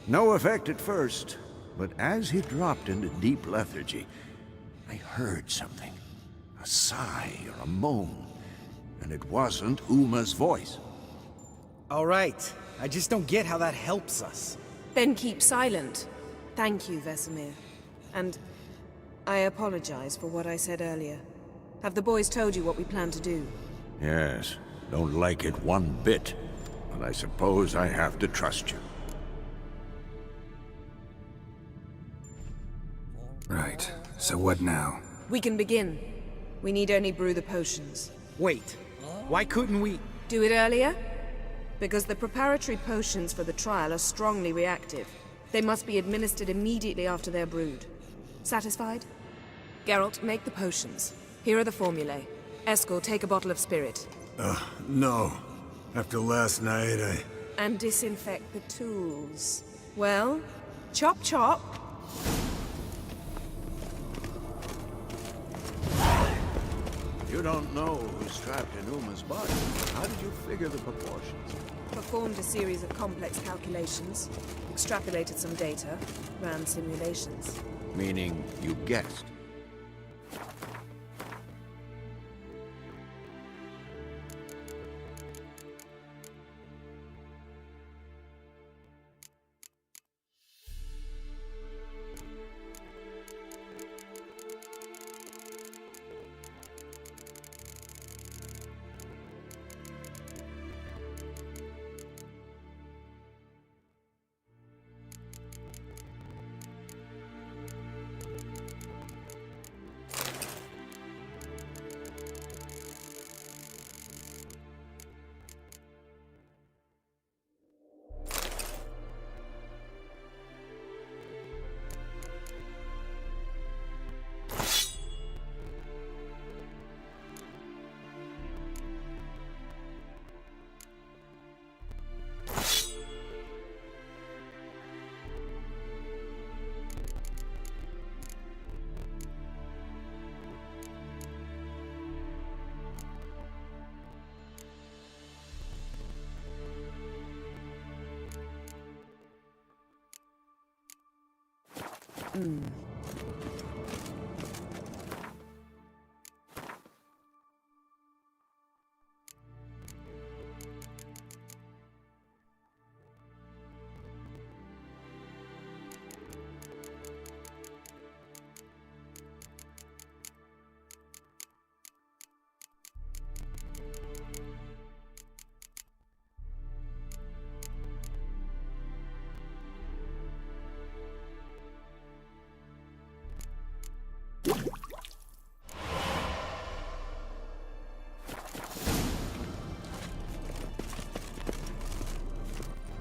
Speaker 7: No effect at first, but as he dropped into deep lethargy, I heard something. A sigh or a moan, and it wasn't Uma's voice.
Speaker 3: All right. I just don't get how that helps us.
Speaker 8: Then keep silent. Thank you, Vesemir. And I apologize for what I said earlier. Have the boys told you what we plan to do?
Speaker 7: Yes, don't like it one bit, but I suppose I have to trust you.
Speaker 1: Right. So what now?
Speaker 8: We can begin. We need only brew the potions.
Speaker 3: Wait. Why couldn't we...
Speaker 8: Do it earlier? Because the preparatory potions for the trial are strongly reactive. They must be administered immediately after they're brewed. Satisfied? Geralt, make the potions. Here are the formulae. Eskel, take a bottle of spirit.
Speaker 2: No. After last night,
Speaker 8: And disinfect the tools. Well, chop chop.
Speaker 7: You don't know who's trapped in Uma's body. How did you figure the proportions?
Speaker 8: Performed a series of complex calculations. Extrapolated some data. Ran simulations.
Speaker 7: Meaning you guessed.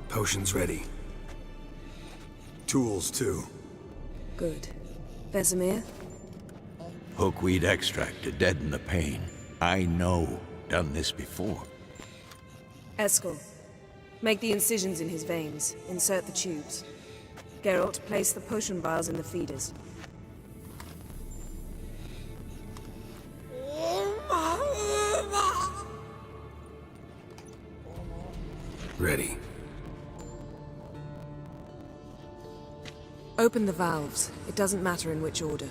Speaker 1: Potions ready.
Speaker 2: tools too.
Speaker 8: Good. Vesemir?
Speaker 7: Hookweed extract to deaden the pain. I know. Done this before.
Speaker 8: Eskel. Make the incisions in his veins. Insert the tubes. Geralt, place the potion vials in the feeders.
Speaker 1: Ready.
Speaker 8: Open the valves. It doesn't matter in which order.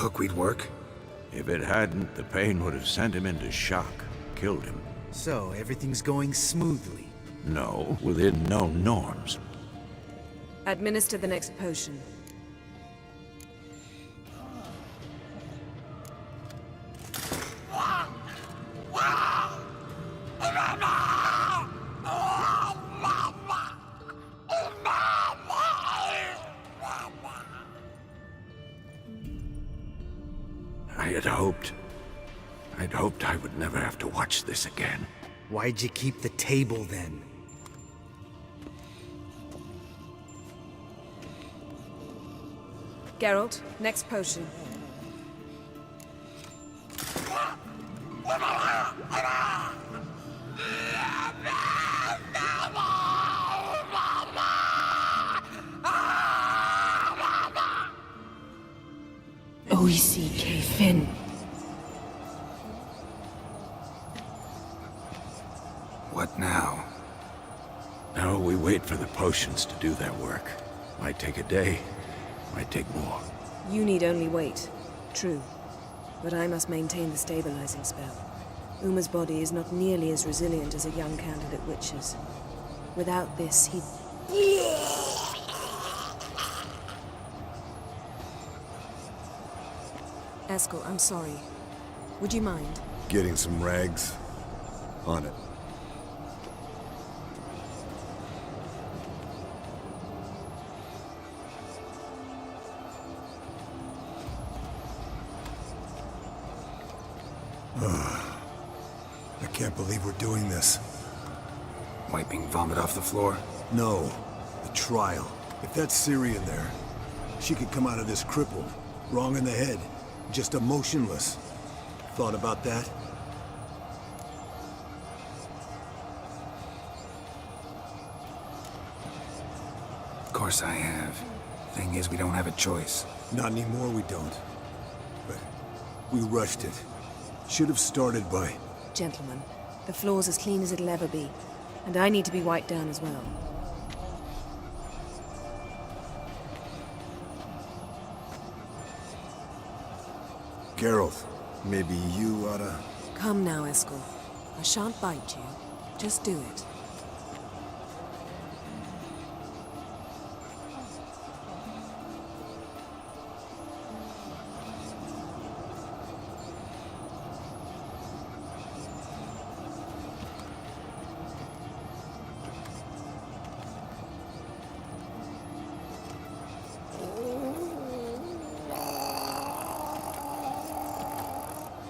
Speaker 1: hook we'd work?
Speaker 7: If it hadn't, the pain would have sent him into shock, killed him.
Speaker 3: So, everything's going smoothly.
Speaker 7: No, within known norms.
Speaker 8: Administer the next potion.
Speaker 7: I'd hoped I would never have to watch this again.
Speaker 3: Why'd you keep the table then?
Speaker 8: Geralt, next potion. O-E-C-K Finn.
Speaker 1: What now?
Speaker 7: Now we wait for the potions to do their work. Might take a day, might take more.
Speaker 8: You need only wait. True. But I must maintain the stabilizing spell. Uma's body is not nearly as resilient as a young candidate witch's. Without this, he'd... Eskel, I'm sorry. Would you mind?
Speaker 2: Getting some rags? On it. I can't believe we're doing this.
Speaker 1: Wiping vomit off the floor?
Speaker 2: No, the trial. If that's Syrian there, she could come out of this crippled, wrong in the head, just emotionless. Thought about that?
Speaker 1: Of course I have. Thing is, we don't have a choice.
Speaker 2: Not anymore, we don't. But we rushed it. Should have started by...
Speaker 8: Gentlemen, the floor's as clean as it'll ever be. And I need to be wiped down as well.
Speaker 2: Geralt, maybe you oughta...
Speaker 8: Come now, Eskel. I shan't bite you. Just do it.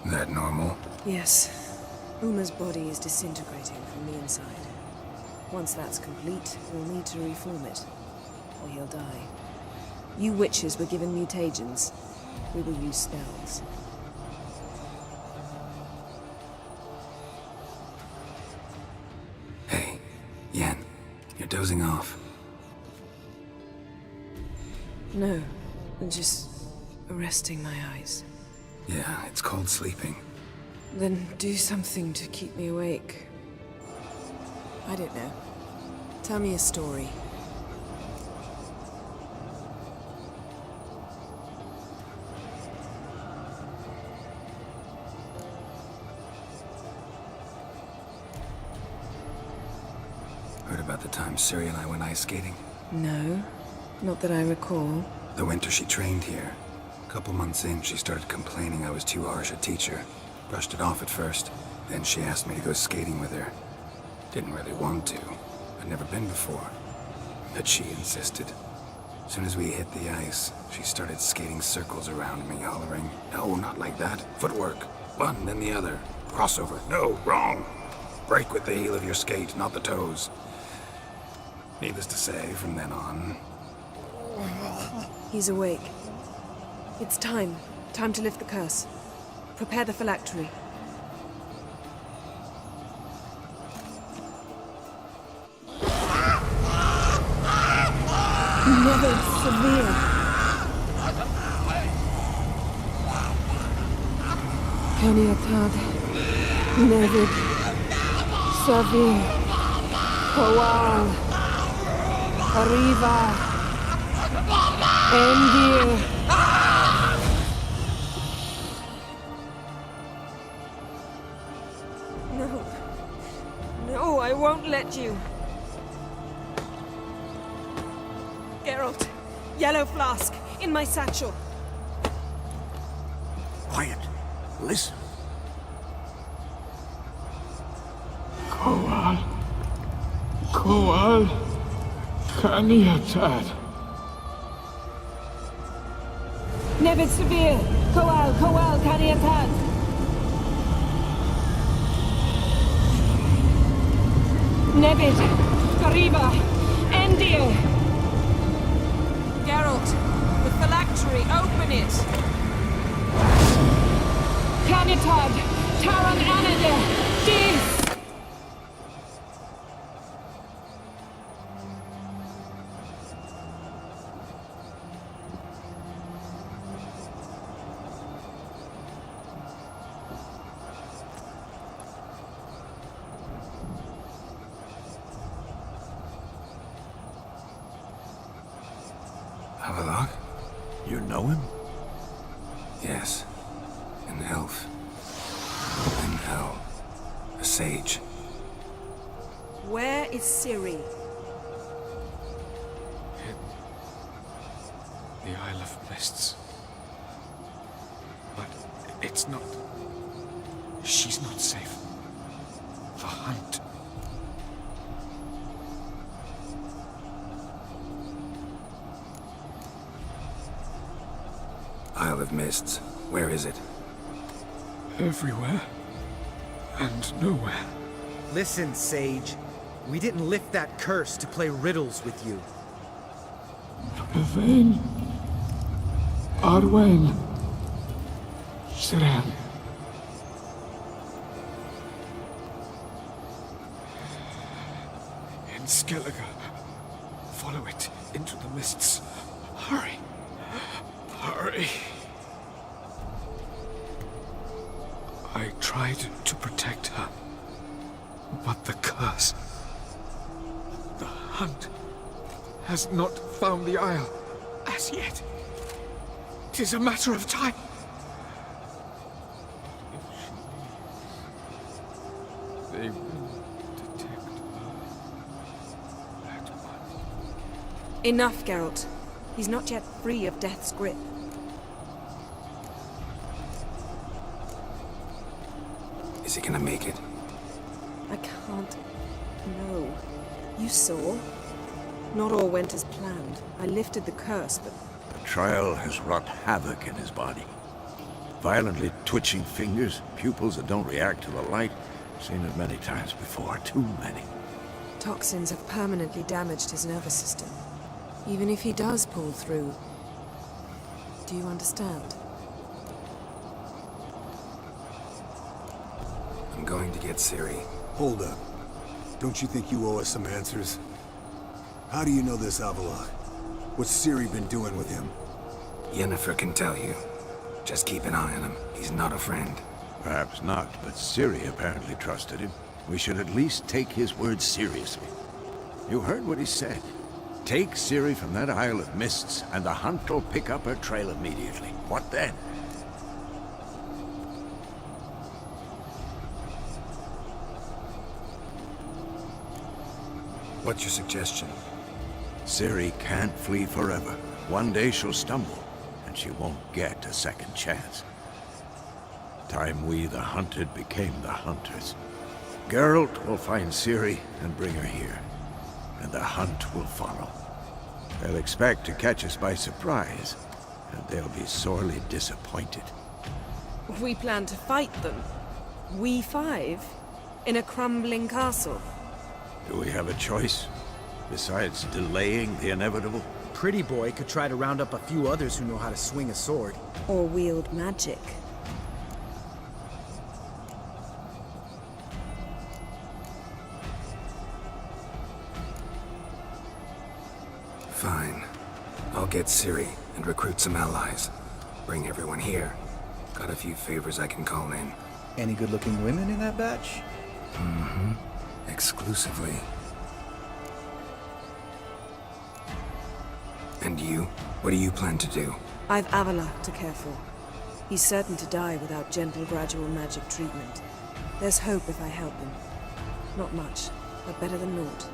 Speaker 1: That normal?
Speaker 8: Yes. Uma's body is disintegrating from the inside. Once that's complete, we'll need to reform it, or he'll die. You witches were given mutagens. We will use spells.
Speaker 1: Hey, Yen, you're dozing off.
Speaker 8: No, I'm just resting my eyes.
Speaker 1: Yeah, it's called sleeping.
Speaker 8: Then do something to keep me awake. I don't know. Tell me a story.
Speaker 1: Heard about the time Siri and I went ice skating?
Speaker 8: No, not that I recall.
Speaker 1: The winter she trained here. A couple months in, she started complaining I was too harsh a teacher. Brushed it off at first. Then she asked me to go skating with her. Didn't really want to. I'd never been before. But she insisted. As soon as we hit the ice, she started skating circles around me, hollering, "No, not like that. Footwork. One, then the other. Crossover. No, wrong. Break with the heel of your skate, not the toes." Needless to say, from then on...
Speaker 8: He's awake. It's time. Time to lift the curse. Prepare the phylactery.
Speaker 5: Never severe. Kaniatad. Nevid. Severe. Kowal. Arriva. Endir.
Speaker 8: let you. Geralt, yellow flask, in my satchel.
Speaker 7: Quiet. Listen.
Speaker 6: Koal, Kaniatad.
Speaker 5: Nevid Severe! Koal, Kaniatad! Nevid! Kariba! Endir!
Speaker 8: Geralt, the phylactery, open it!
Speaker 5: Kanitad! Taran Anadir! Dis!
Speaker 1: Avalok?
Speaker 7: You know him?
Speaker 1: Yes. An elf. An hell. A sage.
Speaker 8: Where is Ciri?
Speaker 10: The Isle of Mists. But it's not... She's not safe. The hunt.
Speaker 1: Isle of Mists. Where is it?
Speaker 10: Everywhere. And nowhere.
Speaker 3: Listen, Sage. We didn't lift that curse to play riddles with you.
Speaker 6: Yvain. Arwen. Siran.
Speaker 10: In Skellige. Follow it into the mists. Hurry. Hurry. I tried to protect her. But the curse... The hunt has not found the Isle as yet. It is a matter of time. They will detect her at once.
Speaker 8: Enough, Geralt. He's not yet free of death's grip.
Speaker 1: Is he gonna make it?
Speaker 8: I can't... No. You saw? Not all went as planned. I lifted the curse, but...
Speaker 7: The trial has wrought havoc in his body. Violently twitching fingers, pupils that don't react to the light. Seen it many times before, too many.
Speaker 8: Toxins have permanently damaged his nervous system. Even if he does pull through... Do you understand?
Speaker 1: I'm going to get Ciri.
Speaker 2: Hold up. Don't you think you owe us some answers? How do you know this Avalok? What's Ciri been doing with him?
Speaker 1: Yennefer can tell you. Just keep an eye on him. He's not a friend.
Speaker 7: Perhaps not, but Ciri apparently trusted him. We should at least take his words seriously. You heard what he said. Take Ciri from that Isle of Mists, and the hunt will pick up her trail immediately. What then?
Speaker 1: What's your suggestion?
Speaker 7: Ciri can't flee forever. One day she'll stumble, and she won't get a second chance. Time we, the hunted, became the hunters. Geralt will find Ciri and bring her here, and the hunt will follow. They'll expect to catch us by surprise, and they'll be sorely disappointed.
Speaker 8: We plan to fight them. We five? In a crumbling castle?
Speaker 7: Do we have a choice? Besides delaying the inevitable?
Speaker 3: Pretty Boy could try to round up a few others who know how to swing a sword.
Speaker 8: Or wield magic?
Speaker 1: Fine. I'll get Ciri and recruit some allies. Bring everyone here. Got a few favors I can call in.
Speaker 3: Any good-looking women in that batch?
Speaker 1: Mm-hmm. Exclusively. And you? What do you plan to do?
Speaker 8: I've Avalok to care for. He's certain to die without gentle, gradual magic treatment. There's hope if I help him. Not much, but better than naught.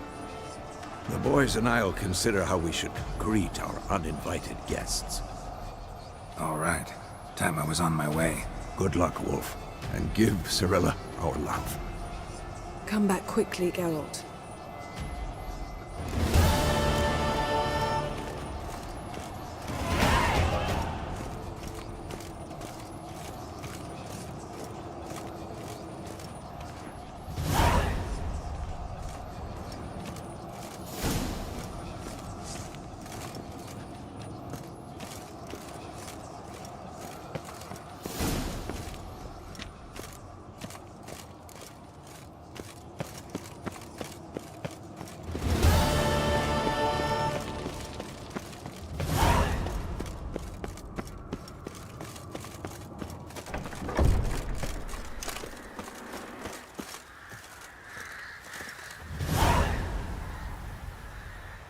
Speaker 7: The boys and I'll consider how we should greet our uninvited guests.
Speaker 1: All right. Time I was on my way.
Speaker 7: Good luck, Wolf, and give Cirilla our love.
Speaker 8: Come back quickly, Geralt.